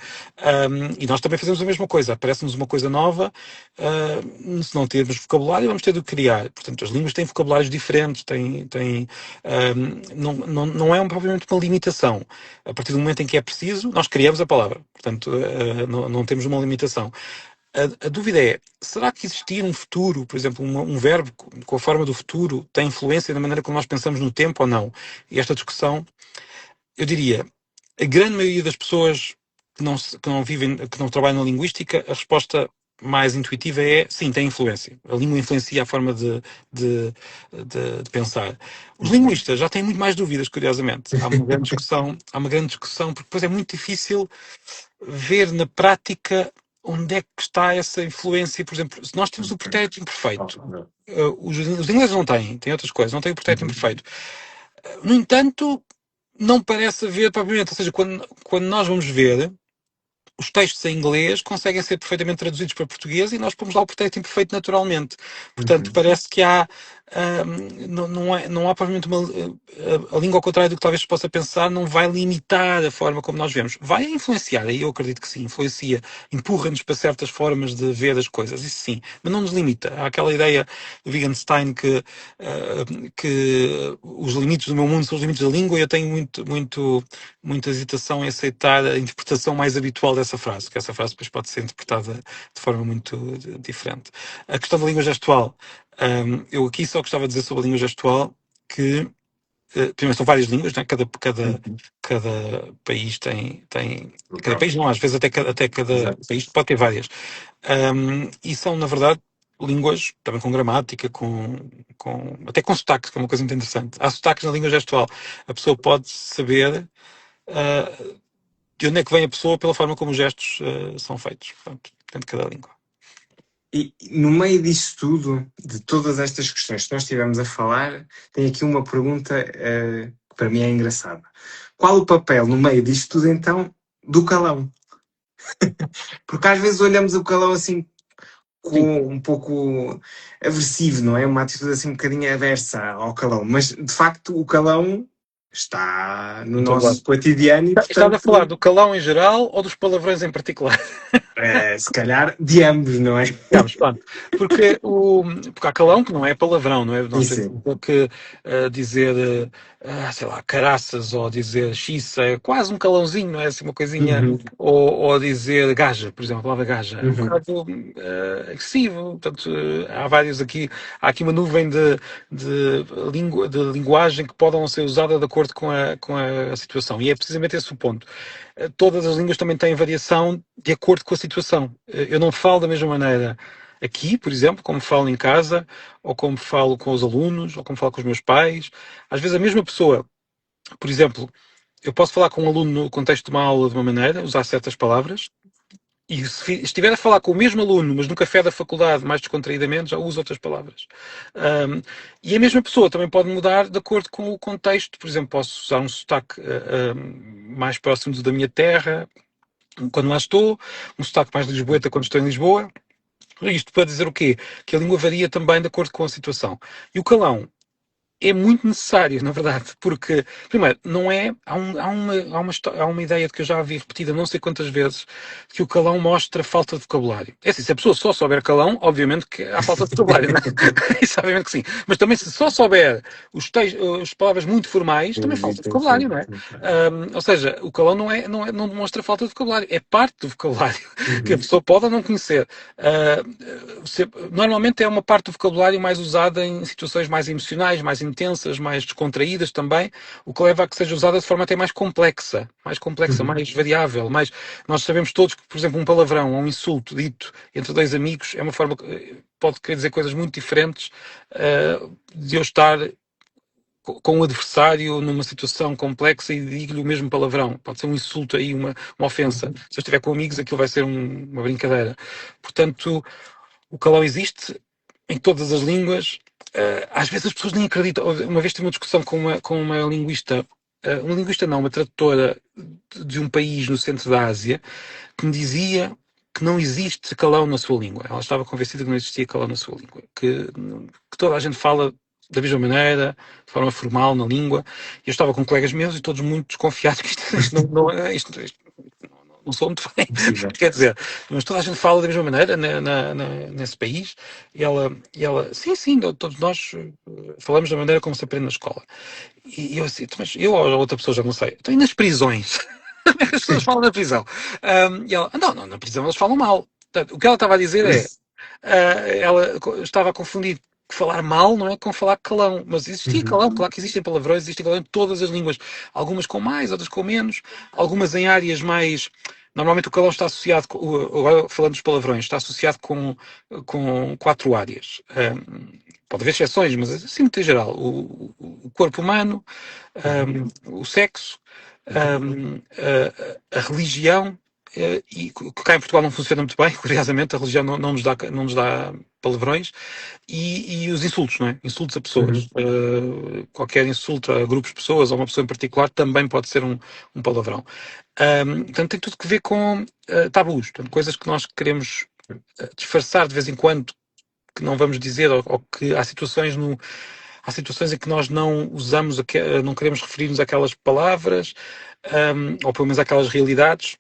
E nós também fazemos a mesma coisa. Aparece-nos uma coisa nova, se não tivermos vocabulário, vamos ter de criar. Portanto, as línguas têm vocabulários diferentes, não é propriamente uma limitação. A partir do momento em que é preciso, nós criamos a palavra. Portanto, não temos uma limitação. A dúvida é, será que existir um futuro, por exemplo, um verbo com a forma do futuro, tem influência na maneira como nós pensamos no tempo ou não? E esta discussão, eu diria, a grande maioria das pessoas que não vivem, que não trabalham na linguística, a resposta mais intuitiva é sim, tem influência. A língua influencia a forma de pensar. Os Uhum. linguistas já têm muito mais dúvidas, curiosamente. Há uma grande discussão, porque depois é muito difícil ver na prática onde é que está essa influência. Por exemplo, se nós temos o pretérito imperfeito, os ingleses não têm outras coisas, não têm o pretérito Uhum. imperfeito. No entanto, não parece haver propriamente, ou seja, quando nós vamos ver, os textos em inglês conseguem ser perfeitamente traduzidos para português e nós pomos lá o pretérito imperfeito naturalmente. Portanto, Uhum. parece que não há provavelmente a língua ao contrário do que talvez se possa pensar, não vai limitar a forma como nós vemos. Vai influenciar, aí eu acredito que sim, influencia, empurra-nos para certas formas de ver as coisas, isso sim, mas não nos limita. Há aquela ideia do Wittgenstein que os limites do meu mundo são os limites da língua e eu tenho muita hesitação em aceitar a interpretação mais habitual dessa frase, que essa frase depois pode ser interpretada de forma muito diferente. A questão da língua gestual. Eu aqui só gostava de dizer sobre a língua gestual que, primeiro, são várias línguas, né? Uhum. Cada país tem. O Cada país próprio. não, às vezes até cada Exato. país pode ter várias. E são, na verdade, línguas também com gramática, até com sotaques, que é uma coisa muito interessante. Há sotaques na língua gestual. A pessoa pode saber de onde é que vem a pessoa pela forma como os gestos são feitos. Portanto, depende de cada língua. E no meio disso tudo, de todas estas questões que nós estivemos a falar, tem aqui uma pergunta que para mim é engraçada. Qual o papel no meio disto tudo então do calão? Porque às vezes olhamos o calão assim Sim. com um pouco aversivo, não é? Uma atitude assim um bocadinho aversa ao calão, mas de facto o calão está no Em todo lado. nosso cotidiano e, Estás a portanto, falar do calão em geral ou dos palavrões em particular? se calhar de ambos, não é? Digamos, pronto. Porque há calão que não é palavrão, não é? Sim, Nós temos sim. que dizer, sei lá, caraças ou dizer xiça, é quase um calãozinho, não é? Assim, uma coisinha. Uhum, Ou dizer gaja, por exemplo, a palavra gaja. É um uhum, bocado agressivo. Portanto, há vários aqui. Há aqui uma nuvem de linguagem que pode não ser usada de acordo com a situação. E é precisamente esse o ponto. Todas as línguas também têm variação de acordo com a situação. Eu não falo da mesma maneira aqui, por exemplo, como falo em casa, ou como falo com os alunos, ou como falo com os meus pais. Às vezes a mesma pessoa, por exemplo, eu posso falar com um aluno no contexto de uma aula de uma maneira, usar certas palavras, e se estiver a falar com o mesmo aluno, mas no café da faculdade, mais descontraídamente, já uso outras palavras. Um, e a mesma pessoa também pode mudar de acordo com o contexto. Por exemplo, posso usar um sotaque mais próximo da minha terra, quando lá estou, um sotaque mais lisboeta quando estou em Lisboa. Isto para dizer o quê? Que a língua varia também de acordo com a situação. E o calão é muito necessário, na verdade, porque, primeiro, não é. Há uma ideia de que eu já vi repetida não sei quantas vezes, que o calão mostra falta de vocabulário. É assim, se a pessoa só souber calão, obviamente que há falta de vocabulário, não é? Isso, obviamente que sim. Mas também, se só souber as palavras muito formais, também falta de Existem vocabulário, não sempre. é? Sim, claro. Ou seja, o calão não demonstra falta de vocabulário, é parte do vocabulário que a Uhum, pessoa pode ou não conhecer. Normalmente é uma parte do vocabulário mais usada em situações mais emocionais, mais intensas, mais descontraídas também, o que leva a que seja usada de forma até mais complexa, uhum. mais variável, mais... Nós sabemos todos que, por exemplo, um palavrão ou um insulto dito entre dois amigos é uma forma que pode querer dizer coisas muito diferentes de eu estar com um adversário numa situação complexa e digo-lhe o mesmo palavrão. Pode ser um insulto aí, uma ofensa. Se eu estiver com amigos, aquilo vai ser uma brincadeira. Portanto, o calão existe em todas as línguas. Às vezes as pessoas nem acreditam. Uma vez tive uma discussão com uma linguista não, uma tradutora de um país no centro da Ásia, que me dizia que não existe calão na sua língua. Ela estava convencida que não existia calão na sua língua. Que toda a gente fala da mesma maneira, de forma formal, na língua. E eu estava com colegas meus e todos muito desconfiados que isto não sou muito bem, Possível. quer dizer, mas toda a gente fala da mesma maneira nesse país, e ela, sim, sim, todos nós falamos da maneira como se aprende na escola. E eu assim, mas eu ou a outra pessoa já não sei, então e nas prisões? Como é que as pessoas falam na prisão? E ela, não, não, na prisão elas falam mal. Portanto, o que ela estava a dizer é, ela estava a confundir falar mal, não é, com falar calão. Mas existia Uhum, calão, claro que existem palavrões, existem calão em todas as línguas. Algumas com mais, outras com menos. Algumas em áreas mais... Normalmente o calão está associado, agora falando dos palavrões, está associado com quatro áreas. Pode haver exceções, mas assim muito em geral. O corpo humano, uhum, o sexo, a religião, e que cá em Portugal não funciona muito bem, curiosamente, a religião não nos dá palavrões, e os insultos, não é? Insultos a pessoas. uhum. Qualquer insulto a grupos de pessoas ou uma pessoa em particular também pode ser um palavrão. Portanto, tem tudo que ver com tabus, portanto, coisas que nós queremos disfarçar de vez em quando, que não vamos dizer, ou que há situações em que nós não usamos, não queremos referir-nos àquelas palavras, ou pelo menos àquelas realidades.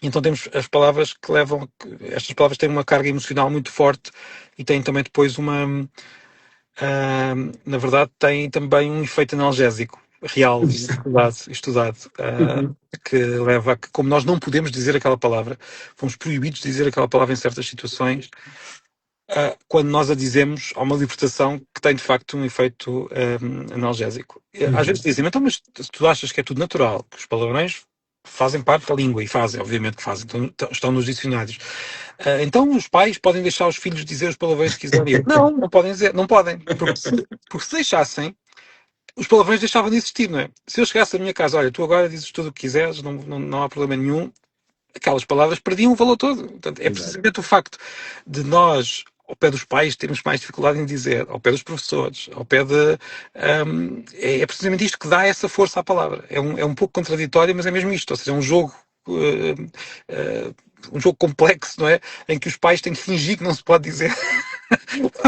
Então temos as palavras que levam, estas palavras têm uma carga emocional muito forte e têm também depois na verdade, têm também um efeito analgésico real, estudado, Uhum. que leva a que, como nós não podemos dizer aquela palavra, fomos proibidos de dizer aquela palavra em certas situações, quando nós a dizemos, há uma libertação que tem de facto um efeito analgésico. Às vezes Uhum. dizem, então, mas tu achas que é tudo natural, que os palavrões fazem parte da língua, e fazem, obviamente que fazem, estão nos dicionários. Então os pais podem deixar os filhos dizer os palavrões que quiserem. Não, não podem dizer, não podem, porque se deixassem, os palavrões deixavam de existir, não é? Se eu chegasse à minha casa, olha, tu agora dizes tudo o que quiseres, não há problema nenhum, aquelas palavras perdiam o valor todo. Portanto, é Exato. precisamente o facto de nós, ao pé dos pais, termos mais dificuldade em dizer, ao pé dos professores, ao pé de. É precisamente isto que dá essa força à palavra. É um pouco contraditório, mas é mesmo isto. Ou seja, é um jogo. Um jogo complexo, não é? Em que os pais têm que fingir que não se pode dizer,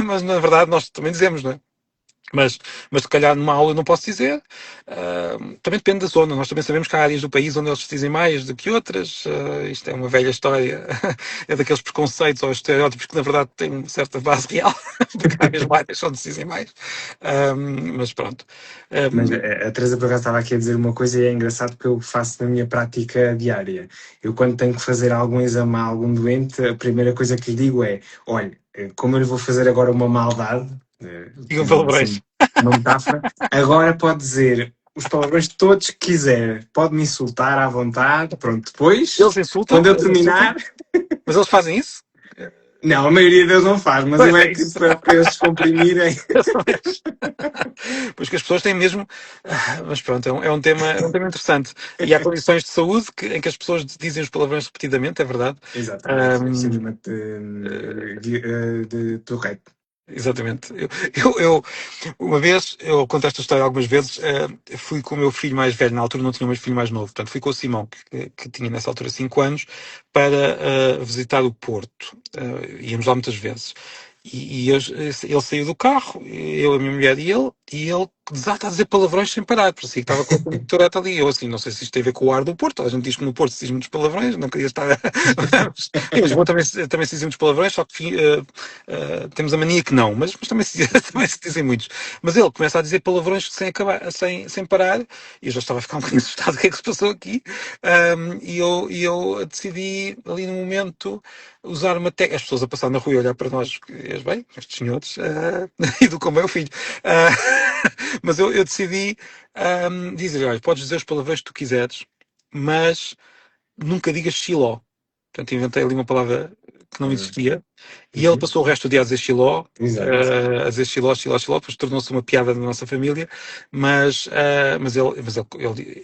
mas na verdade nós também dizemos, não é? Mas, mas se calhar numa aula eu não posso dizer. Também depende da zona. Nós também sabemos que há áreas do país onde eles se dizem mais do que outras. Isto é uma velha história. É daqueles preconceitos ou estereótipos que na verdade têm uma certa base real, porque há mesmo áreas onde se dizem mais. Mas pronto. Mas Um, a Teresa por acaso estava aqui a dizer uma coisa e é engraçado porque eu faço na minha prática diária. Eu quando tenho que fazer algum exame a algum doente, a primeira coisa que lhe digo é, olha, como eu lhe vou fazer agora uma maldade, digam utilizando palavrões. assim uma metáfora, agora pode dizer os palavrões todos que quiser, pode me insultar à vontade, pronto, depois, Eles insultam, quando eu eles insultam, terminar, mas eles fazem isso? não, a maioria deles não faz, mas eu Pois é é que isso. para eles descomprimirem. Pois que as pessoas têm mesmo. Mas pronto, é um tema interessante. E há condições de saúde em que as pessoas dizem os palavrões repetidamente, é verdade. Exatamente, é Ahm, síndrome de Tourette. Exatamente. Uma vez, eu conto esta história algumas vezes, fui com o meu filho mais velho, na altura não tinha o meu filho mais novo, portanto fui com o Simão, que tinha nessa altura 5 anos, para visitar o Porto. Íamos lá muitas vezes. Ele saiu do carro, eu, a minha mulher e ele desata a dizer palavrões sem parar, por si que estava com o Tourette ali. Eu assim, não sei se isto tem a ver com o ar do Porto, a gente diz que no Porto se diz muitos palavrões, não queria estar. Em Lisboa também se dizem muitos palavrões, só que temos a mania que não, mas também, também se dizem muitos. Mas ele começa a dizer palavrões sem acabar, sem parar, e eu já estava a ficar um bocadinho assustado, o que é que se passou aqui? E eu decidi, ali no momento, usar uma técnica. As pessoas a passar na rua e olhar para nós, bem, estes senhores, educam bem o filho. Ah, mas eu decidi dizer: olha, podes dizer os palavrões que tu quiseres, mas nunca digas xiló. Portanto, inventei ali uma palavra que não Hum. existia. E ele Uhum. passou o resto do dia a dizer xiló, Exato. a dizer xiló, xiló, xiló, depois tornou-se uma piada na nossa família,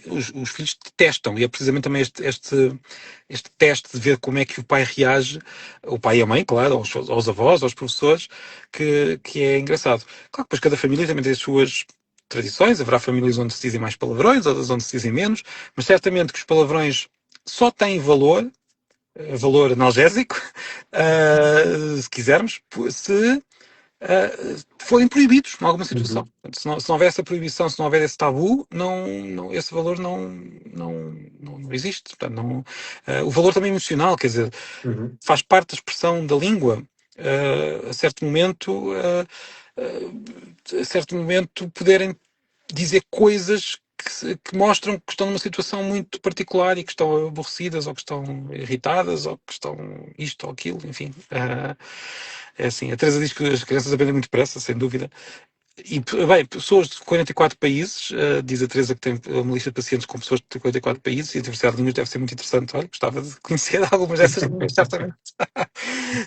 os filhos testam, e é precisamente também este teste de ver como é que o pai reage, o pai e a mãe, claro, aos avós, aos professores, que é engraçado. Claro que depois cada família também tem as suas tradições, haverá famílias onde se dizem mais palavrões, outras onde se dizem menos, mas certamente que os palavrões só têm valor analgésico, se quisermos, se forem proibidos em alguma situação. Uhum. Portanto, se não houver essa proibição, se não houver esse tabu, esse valor não existe. Portanto, o valor também emocional, quer dizer, Uhum. faz parte da expressão da língua. A certo momento, poderem dizer coisas que mostram que estão numa situação muito particular e que estão aborrecidas ou que estão irritadas ou que estão isto ou aquilo, enfim. É assim, a Teresa diz que as crianças aprendem muito depressa, sem dúvida. E, bem, pessoas de 44 países, diz a Teresa que tem uma lista de pacientes com pessoas de 44 países e a diversidade de línguas deve ser muito interessante. Olha, gostava de conhecer algumas dessas línguas, certamente.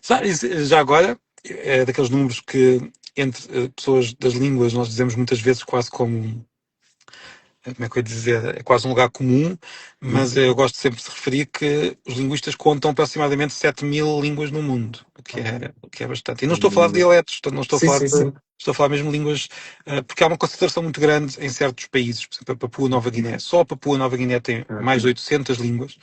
Sabe, já agora, é daqueles números que entre pessoas das línguas nós dizemos muitas vezes quase como é que eu ia dizer, é quase um lugar comum, Uhum. mas eu gosto sempre de se referir que os linguistas contam aproximadamente 7.000 línguas no mundo, Ok. o que é bastante. E não estou a falar de dialetos, não estou a Sim, falar sim, sim. estou a falar mesmo de línguas, porque há uma concentração muito grande em certos países, por exemplo, a Papua Nova Guiné. Só a Papua Nova Guiné tem mais de Ok. 800 línguas.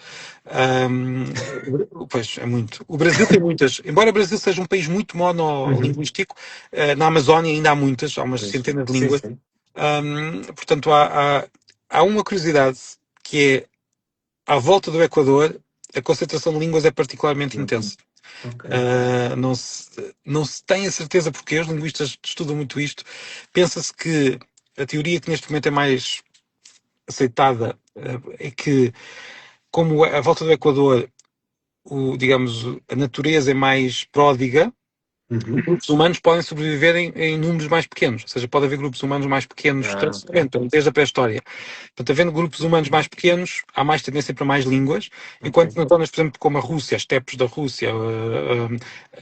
Pois, é muito. O Brasil tem muitas. Embora o Brasil seja um país muito Uhum. monolinguístico, na Amazónia ainda há muitas, há umas Pois. centenas de Sim, línguas. sim. Portanto, há uma curiosidade que é, à volta do Equador, a concentração de línguas é particularmente Uhum. intensa. Ok. Não se tem a certeza porque os linguistas estudam muito isto. Pensa-se que a teoria que neste momento é mais aceitada é que, como à volta do Equador, digamos, a natureza é mais pródiga, os Uhum. grupos humanos podem sobreviver em números mais pequenos, ou seja, pode haver grupos humanos mais pequenos Ok. tradicionalmente, desde a pré-história. Portanto, havendo grupos humanos mais pequenos, há mais tendência para mais línguas, enquanto Ok. nas zonas, por exemplo, como a Rússia, as estepes da Rússia,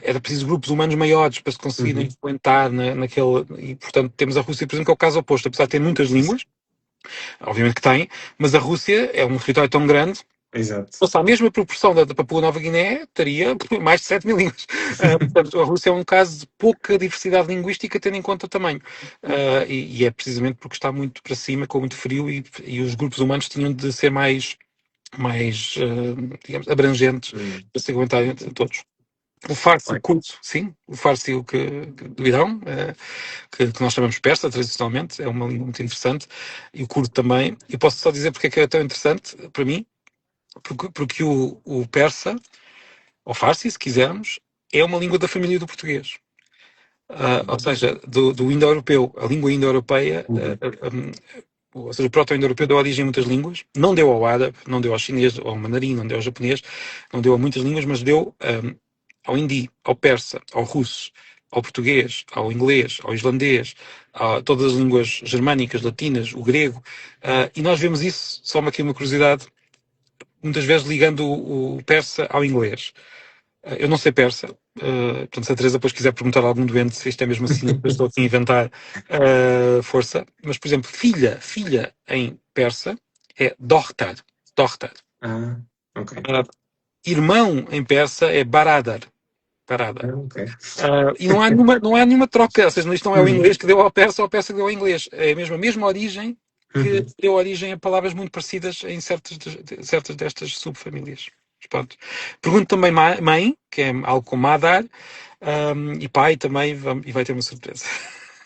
era preciso grupos humanos maiores para se conseguirem Uhum. implementar naquele. E, portanto, temos a Rússia, por exemplo, que é o caso oposto, apesar de ter muitas línguas, obviamente que tem, mas a Rússia é um território tão grande. Exato. Se a mesma proporção da Papua Nova Guiné, teria mais de 7.000 línguas. Portanto, a Rússia é um caso de pouca diversidade linguística, tendo em conta o tamanho. E é precisamente porque está muito para cima, com muito frio, e os grupos humanos tinham de ser mais digamos, abrangentes Hum. para se aguentarem todos. O Farsi, o Olha, curso, sim. O Farsi do Irão, que nós chamamos persa, tradicionalmente, é uma língua muito interessante. E o curdo também. E posso só dizer porque é que é tão interessante para mim, porque o persa, ou Farsi, se quisermos, é uma língua da família do português. Ou seja, do indo-europeu. A língua indo-europeia, uhum. ou seja, o proto-indo-europeu deu origem a muitas línguas. Não deu ao árabe, não deu ao chinês, ao mandarim, não deu ao japonês, não deu a muitas línguas, mas deu ao hindi, ao persa, ao russo, ao português, ao inglês, ao islandês, a todas as línguas germânicas, latinas, o grego. E nós vemos isso, só aqui uma curiosidade, muitas vezes ligando o persa ao inglês. Eu não sei persa, portanto, se a Teresa depois quiser perguntar a algum doente se isto é mesmo assim, eu estou aqui a inventar força. Mas, por exemplo, filha em persa é dohtar, dohtar. Ah, ok. Irmão em persa é baradar, baradar. Ah, ok. E não há nenhuma troca, ou seja, isto não é o Uhum, inglês que deu ao persa ou o persa que deu ao inglês. É a mesma origem que uhum. deu origem a palavras muito parecidas em certas destas subfamílias. Mas pronto. Pergunto também mãe, que é algo como Madar, e pai também, e vai ter uma surpresa.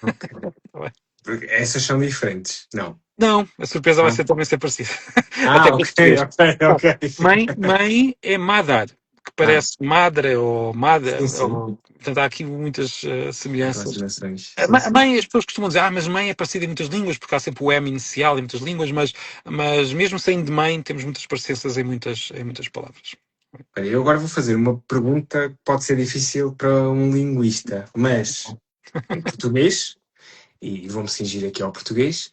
Ok. Tá bem? Porque essas são diferentes. Não. Não, a surpresa vai Não. ser também ser parecida. Até Ah, com ok, o português. ok, Bom, ok. mãe é Madar, que Ah, parece madre ou mada, sim, sim. portanto há aqui muitas semelhanças. Relacionações. A Sim, sim. mãe, as pessoas costumam dizer, mas mãe é parecida em muitas línguas, porque há sempre o M inicial em muitas línguas, mas mesmo saindo de mãe, temos muitas parecenças em muitas palavras. Olha, eu agora vou fazer uma pergunta que pode ser difícil para um linguista, mas em português, e vou-me cingir aqui ao português,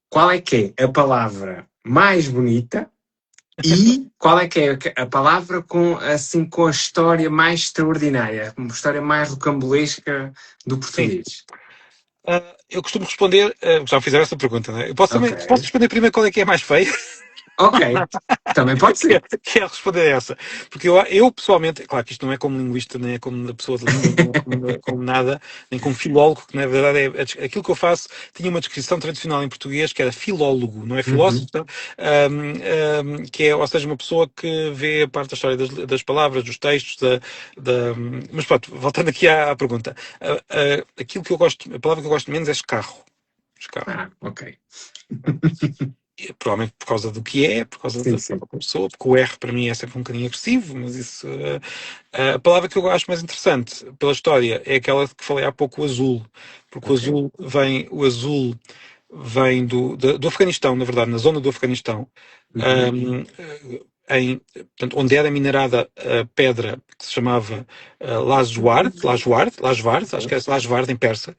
qual é que é a palavra mais bonita e qual é que é a palavra com, assim, com a história mais extraordinária, uma história mais rocambolesca do Sim. português? Eu costumo responder, já me fizeram essa pergunta, não é? Eu posso Ok. também, posso responder primeiro qual é que é a mais feia? Ok. Também pode que, é, ser. que é responder a essa. Porque eu, pessoalmente, claro que isto não é como linguista, nem é como pessoa de língua, nem é como nada, nem como filólogo, que na verdade aquilo que eu faço tinha uma descrição tradicional em português que era filólogo, não é filósofo, Uhum. que é, ou seja, uma pessoa que vê a parte da história das palavras, dos textos, mas pronto, voltando aqui à pergunta. Aquilo que eu gosto, a palavra que eu gosto menos é escarro. Escarro. Ah, ok. Provavelmente por causa do que é, por causa Sim, da sim. própria pessoa, porque o R para mim é sempre um bocadinho agressivo, mas isso. A palavra que eu acho mais interessante pela história é aquela que falei há pouco, o azul, porque Ok. o azul vem do Afeganistão, na verdade, na zona do Afeganistão, Uhum. um, portanto, onde era minerada a pedra que se chamava Lajward, acho que é Lajward em persa.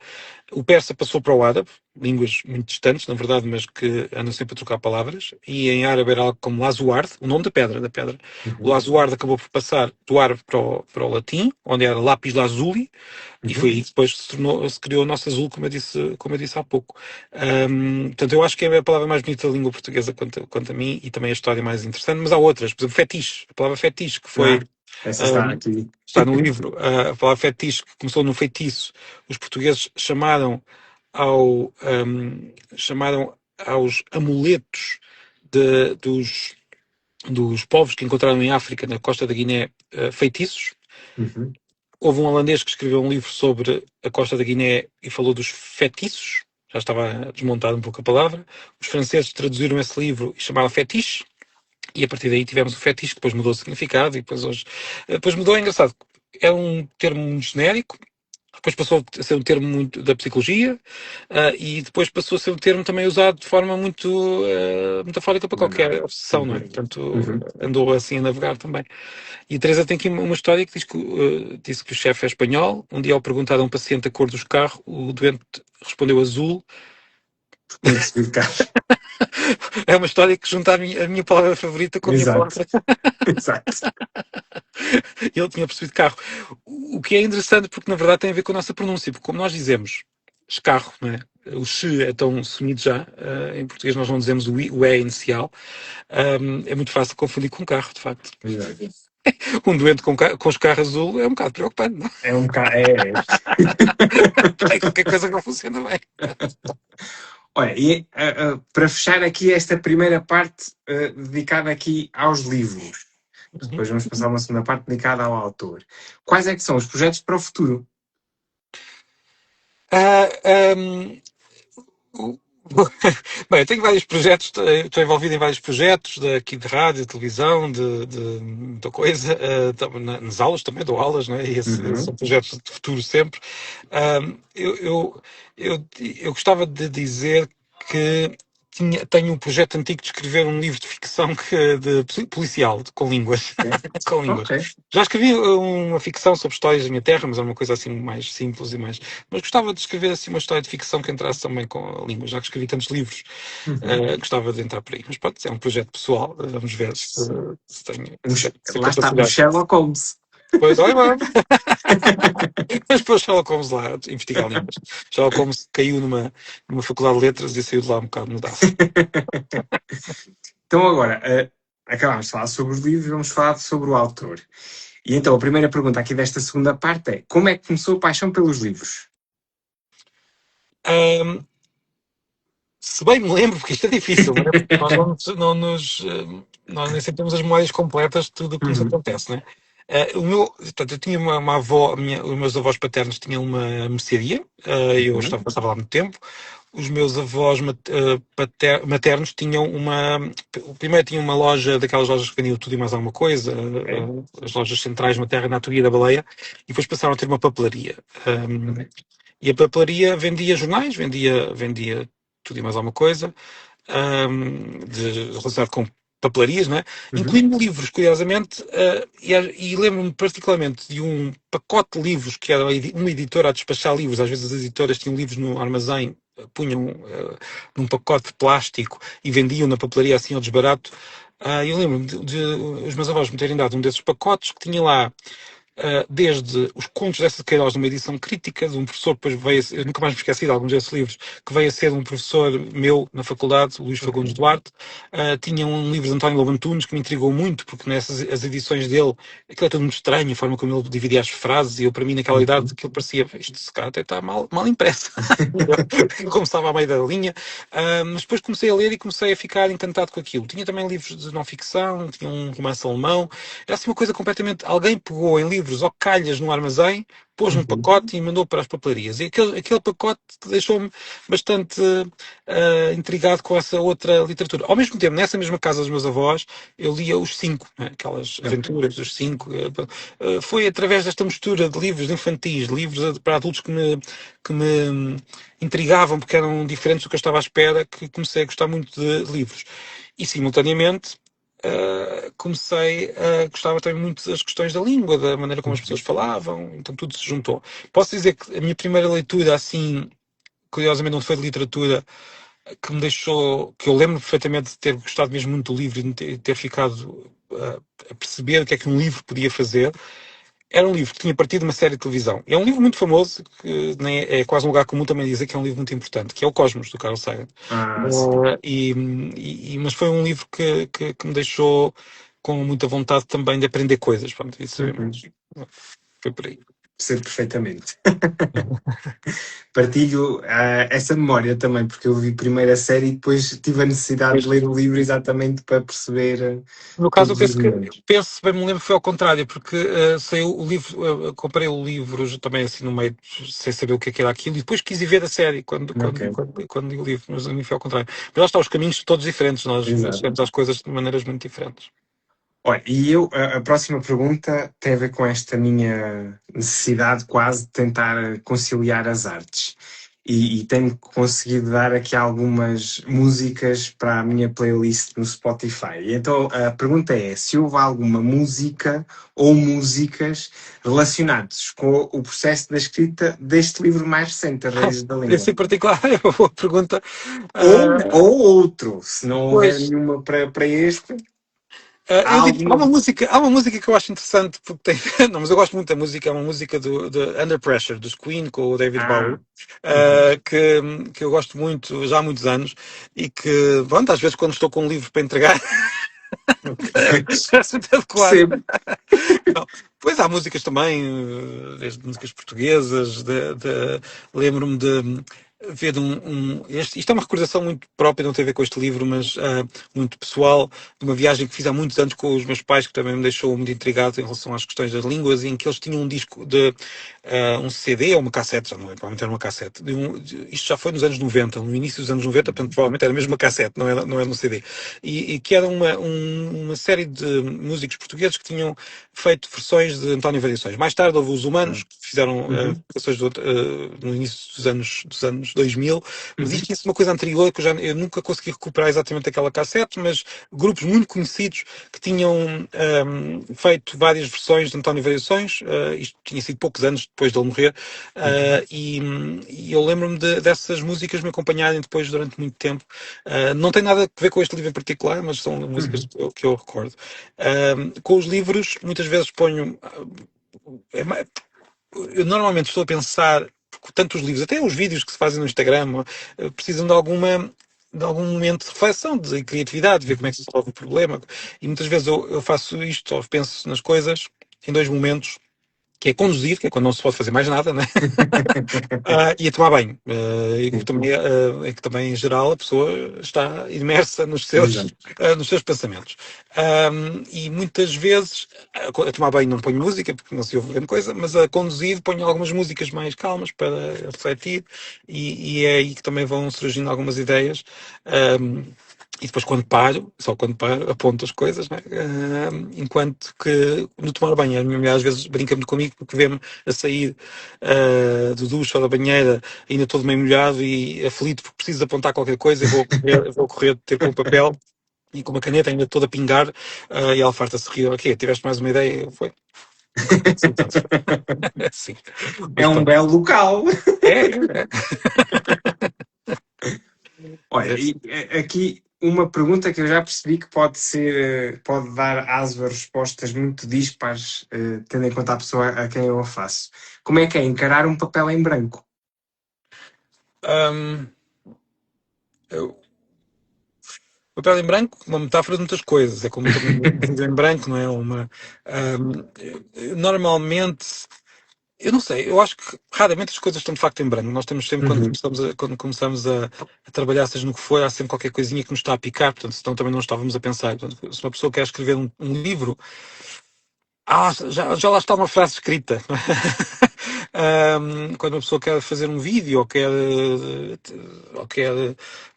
O persa passou para o árabe, línguas muito distantes, na verdade, mas que andam sempre a trocar palavras, e em árabe era algo como Lazuard, o nome da pedra. O Uhum. Lazuard acabou por passar do árabe para o latim, onde era lápis lazuli, e foi Uhum. aí que depois se criou o nosso azul, como eu disse há pouco. Portanto, eu acho que é a palavra mais bonita da língua portuguesa quanto a mim, e também a história mais interessante, mas há outras, por exemplo, fetiche, a palavra fetiche, que foi Ah, essa está um, aqui. está no livro, a palavra fetiche, que começou no feitiço. Os portugueses chamaram aos amuletos dos povos que encontraram em África, na costa da Guiné, feitiços. Uhum. Houve um holandês que escreveu um livro sobre a costa da Guiné e falou dos fetiços. Já estava desmontado um pouco a palavra. Os franceses traduziram esse livro e chamaram fetiche. E a partir daí tivemos o fetiche, que depois mudou o significado, e depois mudou, é engraçado. É um termo muito genérico, depois passou a ser um termo muito da psicologia, e depois passou a ser um termo também usado de forma muito metafórica para Banal. qualquer obsessão, não é? Uhum. Portanto, Uhum. andou assim a navegar também. E a Teresa tem aqui uma história que disse que o chefe é espanhol. Um dia, ao perguntar a um paciente a cor dos carros, o doente respondeu azul. Tinha percebido cá. É uma história que junta a minha palavra favorita com a minha Exato. palavra. Exato. Ele tinha percebido carro. O que é interessante porque, na verdade, tem a ver com a nossa pronúncia. Porque, como nós dizemos escarro, não é? O x é tão sumido já. Em português, nós não dizemos o E inicial. É muito fácil confundir com carro, de facto. Exato. Um doente com escarro azul é um bocado preocupante, não É um bocado. É. é? Qualquer coisa que não funciona bem. Olha, e para fechar aqui esta primeira parte dedicada aqui aos livros, Uhum. Depois vamos passar a uma segunda parte dedicada ao autor. Quais é que são os projetos para o futuro? Ah, ahm, o- Bem, eu tenho vários projetos, estou envolvido em vários projetos aqui de rádio, de televisão, de muita coisa, nas aulas também dou aulas, né? E esses Uhum. são projetos de futuro sempre. Ahm, eu, eu, eu gostava de dizer que tenho um projeto antigo de escrever um livro de ficção policial, com línguas. Ok. Com línguas. Ok. Já escrevi uma ficção sobre histórias da minha terra, mas é uma coisa assim mais simples e mais. Mas gostava de escrever assim uma história de ficção que entrasse também com a língua, já que escrevi tantos livros, Uhum. gostava de entrar por aí. Mas pronto, é um projeto pessoal, vamos ver se tenho se Lá está, um capacidade. Sherlock Holmes. Pois, olha, vamos. Mas depois Sherlock Holmes lá, a investigar línguas. Sherlock Holmes caiu numa faculdade de letras e saiu de lá um bocado mudaço. Então agora, acabámos de falar sobre os livros, vamos falar sobre o autor. E então a primeira pergunta aqui desta segunda parte é: como é que começou a paixão pelos livros? Ahm, Se bem me lembro, porque isto é difícil, não é? Porque nós nós nem sempre temos as memórias completas de tudo o que nos Uhum. acontece, não é? Portanto, eu tinha uma avó, os meus avós paternos tinham uma mercearia, Uhum. passava lá muito tempo. Os meus avós maternos tinham o primeiro tinha uma loja, daquelas lojas que vendiam tudo e mais alguma coisa, Ok. as lojas centrais na terra, na Toria da Baleia, e depois passaram a ter uma papelaria. Ok. E a papelaria vendia jornais, vendia tudo e mais alguma coisa, relacionado com papelarias, né? Uhum. Incluindo livros, curiosamente, e lembro-me particularmente de um pacote de livros que era uma editora a despachar livros. Às vezes as editoras tinham livros no armazém, punham num pacote de plástico e vendiam na papelaria assim ao desbarato. Eu lembro-me de os meus avós me terem dado um desses pacotes que tinha lá desde os contos dessa de Queiroz, numa edição crítica, de um professor, depois veio, eu nunca mais me esqueci de alguns desses livros, que veio a ser um professor meu na faculdade, o Luís Fagundes Ok. Duarte. Tinha um livro de António Lobo Antunes que me intrigou muito, porque nessas as edições dele, aquilo é tudo muito estranho, a forma como ele dividia as frases, e eu, para mim, naquela idade, Uhum. aquilo parecia, isto se calhar até está mal impresso. Eu começava à meio da linha, mas depois comecei a ler e comecei a ficar encantado com aquilo. Tinha também livros de não-ficção, tinha um romance alemão, era assim uma coisa completamente. Alguém pegou em livros ou calhas no armazém, pôs num Uhum. pacote e mandou para as papelarias. E aquele pacote deixou-me bastante intrigado com essa outra literatura. Ao mesmo tempo, nessa mesma casa dos meus avós, eu lia Os Cinco, né? Aquelas Ok. aventuras dos Cinco. Foi através desta mistura de livros infantis, livros para adultos que me intrigavam porque eram diferentes do que eu estava à espera, que comecei a gostar muito de livros. E, simultaneamente, comecei a gostar também muito das questões da língua, da maneira como as pessoas Uhum. falavam, então tudo se juntou. Posso dizer que a minha primeira leitura, assim, curiosamente não foi de literatura, que me deixou, que eu lembro perfeitamente de ter gostado mesmo muito do livro e de ter ficado a perceber o que é que um livro podia fazer. Era um livro que tinha partido de uma série de televisão. É um livro muito famoso, que nem quase um lugar comum também dizer que é um livro muito importante, que é o Cosmos, do Carl Sagan. Ah, sim. Mas foi um livro que me deixou com muita vontade também de aprender coisas. Pronto, isso Uhum. foi por aí. Percebo perfeitamente. Partilho essa memória também, porque eu vi primeiro a série e depois tive a necessidade de ler o livro exatamente para perceber No caso, todos os eu momentos. penso, se bem me lembro, foi ao contrário, porque saiu o livro, comprei o livro também assim no meio, sem saber o que era aquilo, e depois quis ir ver a série Ok, quando li o livro, mas a mim foi ao contrário. Mas lá está, os caminhos todos diferentes, nós exato. chegamos às coisas de maneiras muito diferentes. Olha, e a próxima pergunta tem a ver com esta minha necessidade quase de tentar conciliar as artes. E tenho conseguido dar aqui algumas músicas para a minha playlist no Spotify. E então a pergunta é se houve alguma música ou músicas relacionados com o processo da escrita deste livro mais recente, As Raízes da Esse Língua. em particular é uma boa pergunta. Ou outro, se não houver Pois, nenhuma para este, há eu digo, alguma. há uma música que eu acho interessante, porque tem, não, mas eu gosto muito da música, é uma música de Under Pressure, dos Queen, com o David Bowie, Ah, uhum. que eu gosto muito já há muitos anos, e que, pronto, às vezes quando estou com um livro para entregar, Ok. parece muito adequado. Percebo. Não. Pois há músicas também, desde músicas portuguesas, lembro-me de. ver isto é uma recordação muito própria, não tem a ver com este livro, mas muito pessoal, de uma viagem que fiz há muitos anos com os meus pais, que também me deixou muito intrigado em relação às questões das línguas, em que eles tinham um disco de um CD ou uma cassete, já não é, provavelmente era uma cassete. Isto já foi nos anos 90, no início dos anos 90, portanto, provavelmente era mesmo uma cassete, não era um CD. E que era uma série de músicos portugueses que tinham feito versões de António Variações. Mais tarde houve os Humanos, que fizeram versões no início dos anos 2000, mas isto tinha sido uma coisa anterior que eu nunca consegui recuperar exatamente aquela cassete, mas grupos muito conhecidos que tinham feito várias versões de António Variações, isto tinha sido poucos anos depois de ele morrer, e eu lembro-me dessas músicas me acompanharem depois durante muito tempo. Não tem nada a ver com este livro em particular, mas são músicas que eu recordo. Com os livros, muitas vezes ponho. é ma- eu normalmente estou a pensar, porque tanto os livros, até os vídeos que se fazem no Instagram, precisam de algum momento de reflexão, de criatividade, de ver como é que se resolve o problema. E muitas vezes eu faço isto, ou penso nas coisas, em dois momentos, que é conduzir, que é quando não se pode fazer mais nada, né? E a tomar banho. Em que também, em geral, a pessoa está imersa nos seus, Exato. nos seus pensamentos. E muitas vezes, a tomar banho não ponho música, porque não se ouve grande coisa, mas a conduzir ponho algumas músicas mais calmas para refletir, e é aí que também vão surgindo algumas ideias. Um, e depois só quando paro, aponto as coisas, né? Enquanto que no tomar banho, a minha mulher às vezes brinca muito comigo porque vê-me a sair do duche ou da banheira, ainda todo meio molhado e aflito porque preciso apontar qualquer coisa, eu vou correr ter com o papel e com uma caneta ainda toda a pingar, e ela farta-se rir, ok, tiveste mais uma ideia? Foi. Sim, tanto foi. Sim. É Mas um pronto. belo local. É. Olha, e aqui uma pergunta que eu já percebi que pode ser, pode dar asas a respostas muito dispares, tendo em conta a pessoa a quem eu a faço. Como é que é encarar um papel em branco? Hum, eu- Papel em branco, uma metáfora de muitas coisas, é como também um vídeo em branco, não é? Normalmente, eu não sei, eu acho que raramente as coisas estão de facto em branco. Nós temos sempre, quando Uhum. começamos a trabalhar, seja no que for, há sempre qualquer coisinha que nos está a picar, portanto, senão também não estávamos a pensar. Portanto, se uma pessoa quer escrever um livro, já lá está uma frase escrita. Quando uma pessoa quer fazer um vídeo ou quer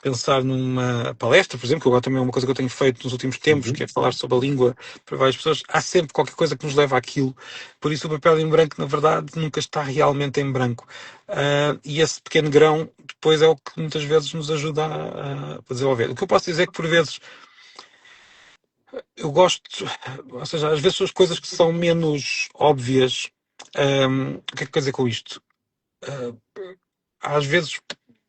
pensar numa palestra, por exemplo, que agora também é uma coisa que eu tenho feito nos últimos tempos, que é falar sobre a língua para várias pessoas, há sempre qualquer coisa que nos leva àquilo. Por isso o papel em branco, na verdade, nunca está realmente em branco. E esse pequeno grão depois é o que muitas vezes nos ajuda a desenvolver. O que eu posso dizer é que por vezes eu gosto, ou seja, às vezes são as coisas que são menos óbvias. O que é que quer dizer com isto? Uh, Às vezes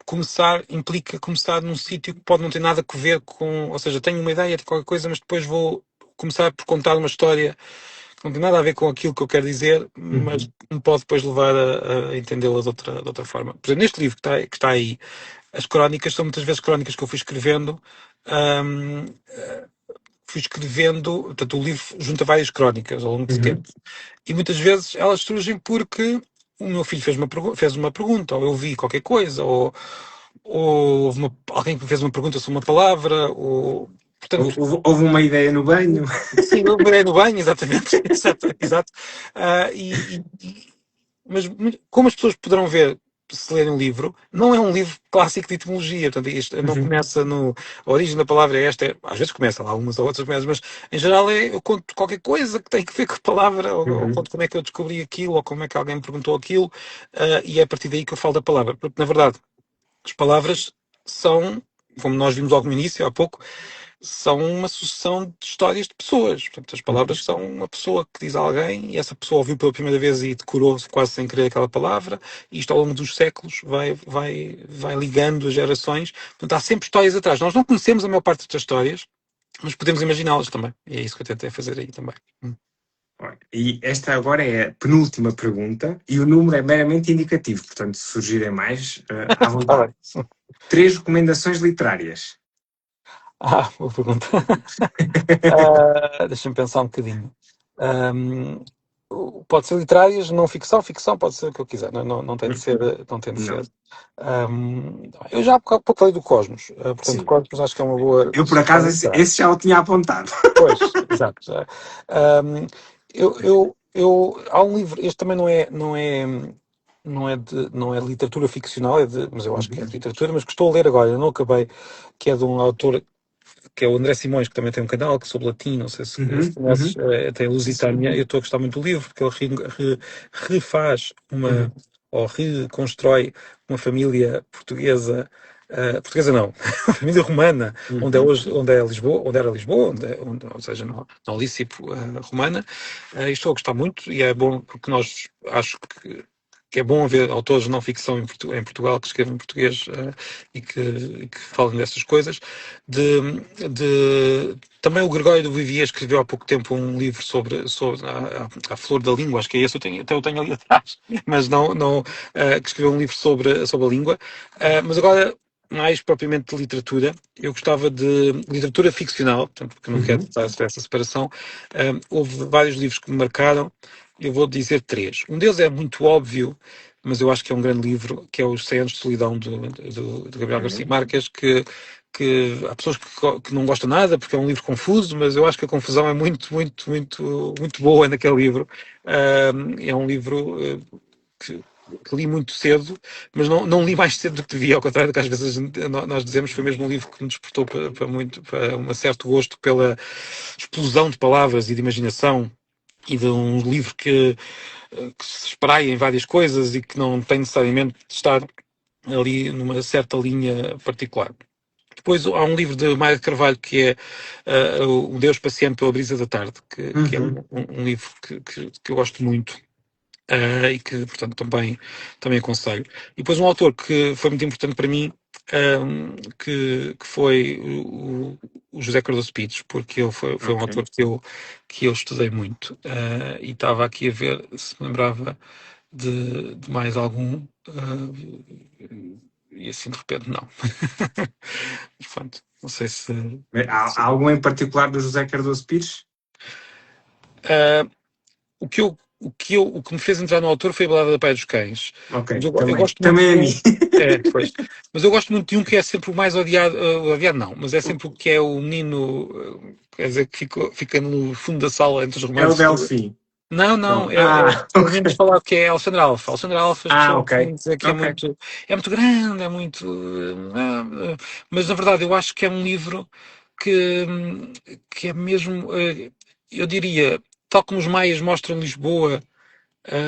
começar implica começar num sítio que pode não ter nada a ver com, ou seja, tenho uma ideia de qualquer coisa, mas depois vou começar por contar uma história que não tem nada a ver com aquilo que eu quero dizer, mas me pode depois levar a entendê-la de outra forma. Por exemplo, neste livro que está aí, as crónicas são muitas vezes crónicas que eu fui escrevendo. hum, Portanto, o livro junta várias crónicas ao longo do Uhum. tempo. E muitas vezes elas surgem porque o meu filho fez uma pergunta, ou eu vi qualquer coisa, ou houve alguém que me fez uma pergunta sobre uma palavra, ou. Portanto, Houve uma ideia no banho. sim, eu virei no banho, exatamente. Exato, exato. Mas como as pessoas poderão ver se lerem o livro, não é um livro clássico de etimologia. Portanto, isto não Uhum. começa no. A origem da palavra é esta. Às vezes começa lá, umas ou outras começam, mas em geral eu conto qualquer coisa que tem que ver com a palavra, ou Uhum. conto como é que eu descobri aquilo, ou como é que alguém me perguntou aquilo, e é a partir daí que eu falo da palavra. Porque, na verdade, as palavras são, como nós vimos logo no início, há pouco, são uma sucessão de histórias de pessoas. Portanto, as palavras são uma pessoa que diz a alguém e essa pessoa ouviu pela primeira vez e decorou quase sem querer aquela palavra, e isto ao longo dos séculos vai ligando as gerações. Portanto, há sempre histórias atrás. Nós não conhecemos a maior parte das histórias, mas podemos imaginá-las também. E é isso que eu tentei fazer aí também. Olha, e esta agora é a penúltima pergunta e o número é meramente indicativo, portanto, se surgirem mais, à Tá vontade. bem. 3 recomendações literárias. Boa pergunta. Deixa-me pensar um bocadinho. Ahm, pode ser literárias, não ficção, ficção pode ser o que eu quiser, não tem de ser, não tem de Não. ser. Eu já há pouco falei do Cosmos, portanto, Sim. Cosmos acho que é uma boa Eu, por sugestão acaso, literária. esse já o tinha apontado. Pois, exato. Ahm, há um livro, este também não é literatura ficcional, mas eu acho que é Uhum. literatura, mas que estou a ler agora, eu não acabei, que é de um autor que é o André Simões, que também tem um canal, que sobre latim, não sei se Uhum. conheces, Uhum. tem Sim, sim. Lusitânia. Eu estou a gostar muito do livro, porque ele refaz Uhum. ou reconstrói uma família portuguesa, portuguesa não, uma família romana, Uhum. onde é Lisboa, onde era Lisboa, ou seja, no Lícipo romana. E estou a gostar muito, e é bom, porque nós acho que é bom haver autores de não ficção em Portugal que escrevam em português e que falem dessas coisas. Também o Gregório do Vivier escreveu há pouco tempo um livro sobre a flor da língua, acho que é esse, até eu tenho ali atrás, mas que escreveu um livro sobre a língua. Mas agora, mais propriamente de literatura, eu gostava de literatura ficcional, portanto, porque eu não quero Uhum. fazer essa separação. Houve vários livros que me marcaram, eu vou dizer três. Um deles é muito óbvio, mas eu acho que é um grande livro, que é Os 100 Anos de Solidão, do Gabriel Garcia Ok. Marques, que há pessoas que não gostam nada porque é um livro confuso, mas eu acho que a confusão é muito, muito, muito, muito boa naquele livro. É um livro que li muito cedo, mas não li mais cedo do que devia, ao contrário do que às vezes nós dizemos, foi mesmo um livro que me despertou para um certo gosto pela explosão de palavras e de imaginação, e de um livro que se espraia em várias coisas e que não tem necessariamente de estar ali numa certa linha particular. Depois há um livro de Maia de Carvalho que é O Deus Passeando pela Brisa da Tarde, que é Uhum. um livro que eu gosto muito. E que, portanto, também aconselho. E depois um autor que foi muito importante para mim, que foi o José Cardoso Pires, porque ele foi um Ok. autor que eu estudei muito. E estava aqui a ver se me lembrava de mais algum, e assim de repente não. Mas pronto, não sei se. Há algum em particular do José Cardoso Pires? Ah, o que me fez entrar no autor foi a Balada da Praia dos Cães. Ok, Mas eu também. gosto muito Também de a um. mim. Pois. Mas eu gosto muito de um que é sempre o mais odiado. Odiado não, mas é sempre o que é o menino. Quer dizer, que fica no fundo da sala entre os É o romances. Delfim. Não, não, Não. Ah, é ok. menos falado que é Alexandre Alfa. Alexandre Alfa, as pessoas Ok. podem dizer que Ok. é muito grande, é muito. Mas na verdade eu acho que é um livro que, que é mesmo. Eu diria, tal como os maias mostram Lisboa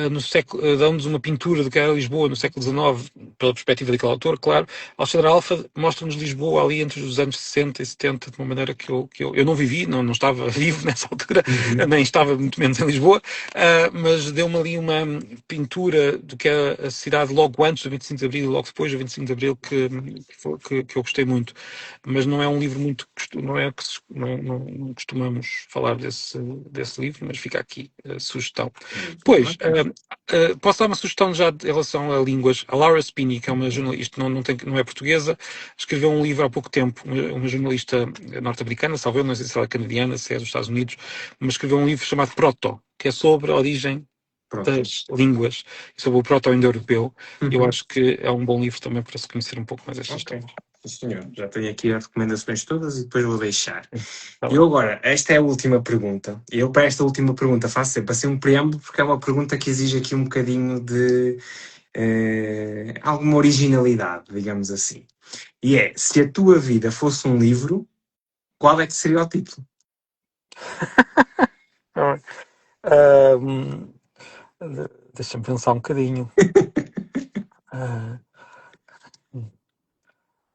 no século, dão-nos uma pintura do que era Lisboa no século XIX, pela perspectiva daquele autor, claro. Alexandre Alfa mostra-nos Lisboa ali entre os anos 60 e 70, de uma maneira que eu não vivi, não estava vivo nessa altura, Uhum. nem estava muito menos em Lisboa, mas deu-me ali uma pintura do que é a cidade logo antes do 25 de Abril e logo depois do 25 de Abril que eu gostei muito. Mas não é um livro muito. Não é que não costumamos falar desse livro, mas fica aqui a sugestão. Pois, Ok. posso dar uma sugestão já em relação a línguas. A Laura Spini, que é uma jornalista, não é portuguesa, escreveu um livro há pouco tempo, uma jornalista norte-americana, salvo eu, não sei se ela é canadiana, se é dos Estados Unidos, mas escreveu um livro chamado Proto, que é sobre a origem Pronto. das línguas, e sobre o proto-indo-europeu. Eu Uhum. acho que é um bom livro também para se conhecer um pouco mais estas Ok. histórias. Sim, senhor. Já tenho aqui as recomendações todas e depois vou deixar. Tá E eu bem. agora, esta é a última pergunta. E eu para esta última pergunta faço sempre assim um preâmbulo, porque é uma pergunta que exige aqui um bocadinho de alguma originalidade, digamos assim. E é, se a tua vida fosse um livro, qual é que seria o título? Tá bem. Ahm, Deixa-me pensar um bocadinho. Ah,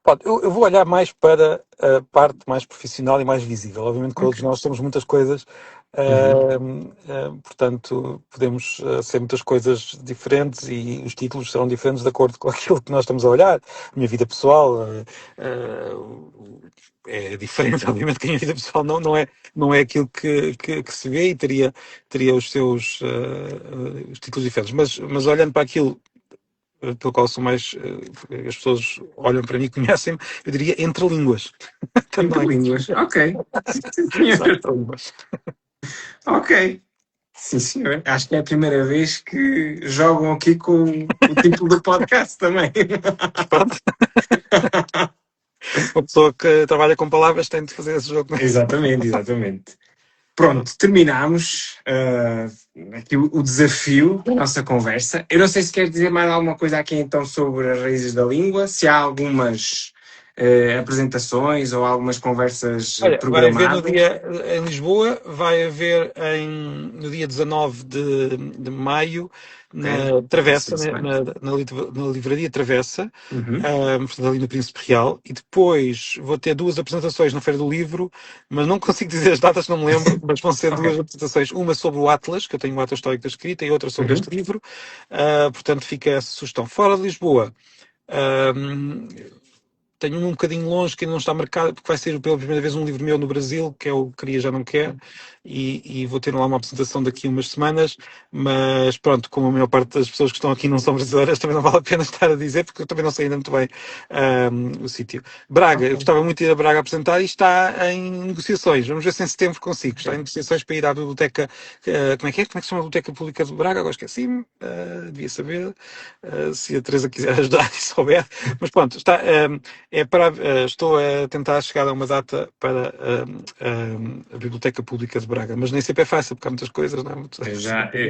Pronto, eu vou olhar mais para a parte mais profissional e mais visível. Obviamente que Ok. todos nós somos muitas coisas, Uhum. portanto, podemos ser muitas coisas diferentes e os títulos serão diferentes de acordo com aquilo que nós estamos a olhar. A minha vida pessoal é diferente, obviamente que a minha vida pessoal não é aquilo que se vê e teria os seus os títulos diferentes. Mas olhando para aquilo pelo qual sou mais. As pessoas olham para mim e conhecem-me, eu diria entre línguas Entre também. línguas. Ok. Sim, Só senhor. entre línguas. Ok. Sim, senhor. Acho que é a primeira vez que jogam aqui com o título do podcast também. Mas pronto, uma pessoa que trabalha com palavras tem de fazer esse jogo. Exatamente, exatamente. Pronto, terminamos aqui o desafio da nossa conversa. Eu não sei se quer dizer mais alguma coisa aqui então sobre as raízes da língua, se há algumas apresentações ou algumas conversas Olha, vai haver no programadas. dia em Lisboa, vai haver no dia 19 de maio na Travessa, na livraria Travessa, Uhum. portanto, ali no Príncipe Real, e depois vou ter duas apresentações na Feira do Livro, mas não consigo dizer as datas, não me lembro, mas vão ser duas apresentações, uma sobre o Atlas, que eu tenho o Atlas Histórico da Escrita, e outra sobre este livro, portanto fica essa sugestão. Fora de Lisboa, tenho um bocadinho longe que ainda não está marcado, porque vai ser pela primeira vez um livro meu no Brasil, que é o Queria Já Não Quer, e vou ter lá uma apresentação daqui a umas semanas, mas pronto, como a maior parte das pessoas que estão aqui não são brasileiras, também não vale a pena estar a dizer, porque eu também não sei ainda muito bem o sítio. Braga, eu gostava muito de ir a Braga apresentar e está em negociações, vamos ver se em setembro consigo, está em negociações para ir à biblioteca, como é que se chama a Biblioteca Pública de Braga? Agora esqueci-me, devia saber, se a Teresa quiser ajudar e souber, mas pronto, está... estou a tentar chegar a uma data para a Biblioteca Pública de Braga, mas nem sempre é fácil, porque há muitas coisas, não é?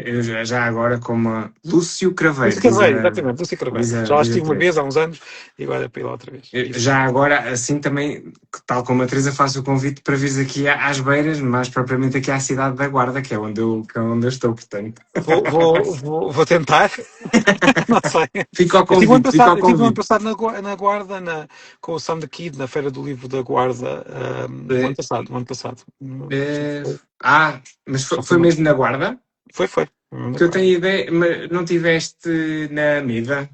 Eu já agora como Lúcio Craveiro. Lúcio Carveiro, exatamente, Lúcio Carveiro. Já lá estive uma vez há uns anos e agora é para ir lá outra vez. Já agora, assim também, tal como a Teresa, faço o convite para vir aqui às Beiras, mais propriamente aqui à cidade da Guarda, que é onde eu estou, portanto. Vou tentar. Não sei. Fica ao convite. Eu estive no ano passado na Guarda, com o Sam the Kid, na Feira do Livro da Guarda, no ano passado. Mas foi mesmo na Guarda? Foi. Que eu tenho ideia, mas não tiveste na Mida?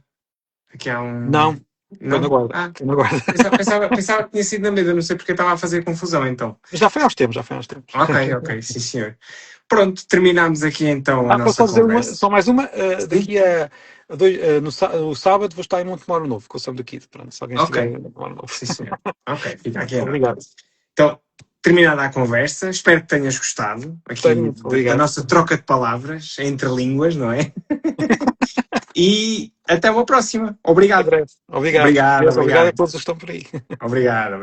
Aqui há um... Não. Foi na Guarda. Foi na Guarda. Pensava que tinha sido na Mida, não sei porque estava a fazer confusão então. Já foi há uns tempos. Ok, sim senhor. Pronto, terminamos aqui então a nossa conversa. Só mais uma, daqui a no sábado vou estar em Montemoro Novo, com o Sam do Kid. Pronto, se alguém estiver em Montemoro Novo. Sim senhor. Ok, fica aqui. Obrigado. Então, terminada a conversa, espero que tenhas gostado aqui da nossa troca de palavras entre línguas, não é? E até uma próxima. Obrigado. Obrigado a todos que estão por aí. Obrigado.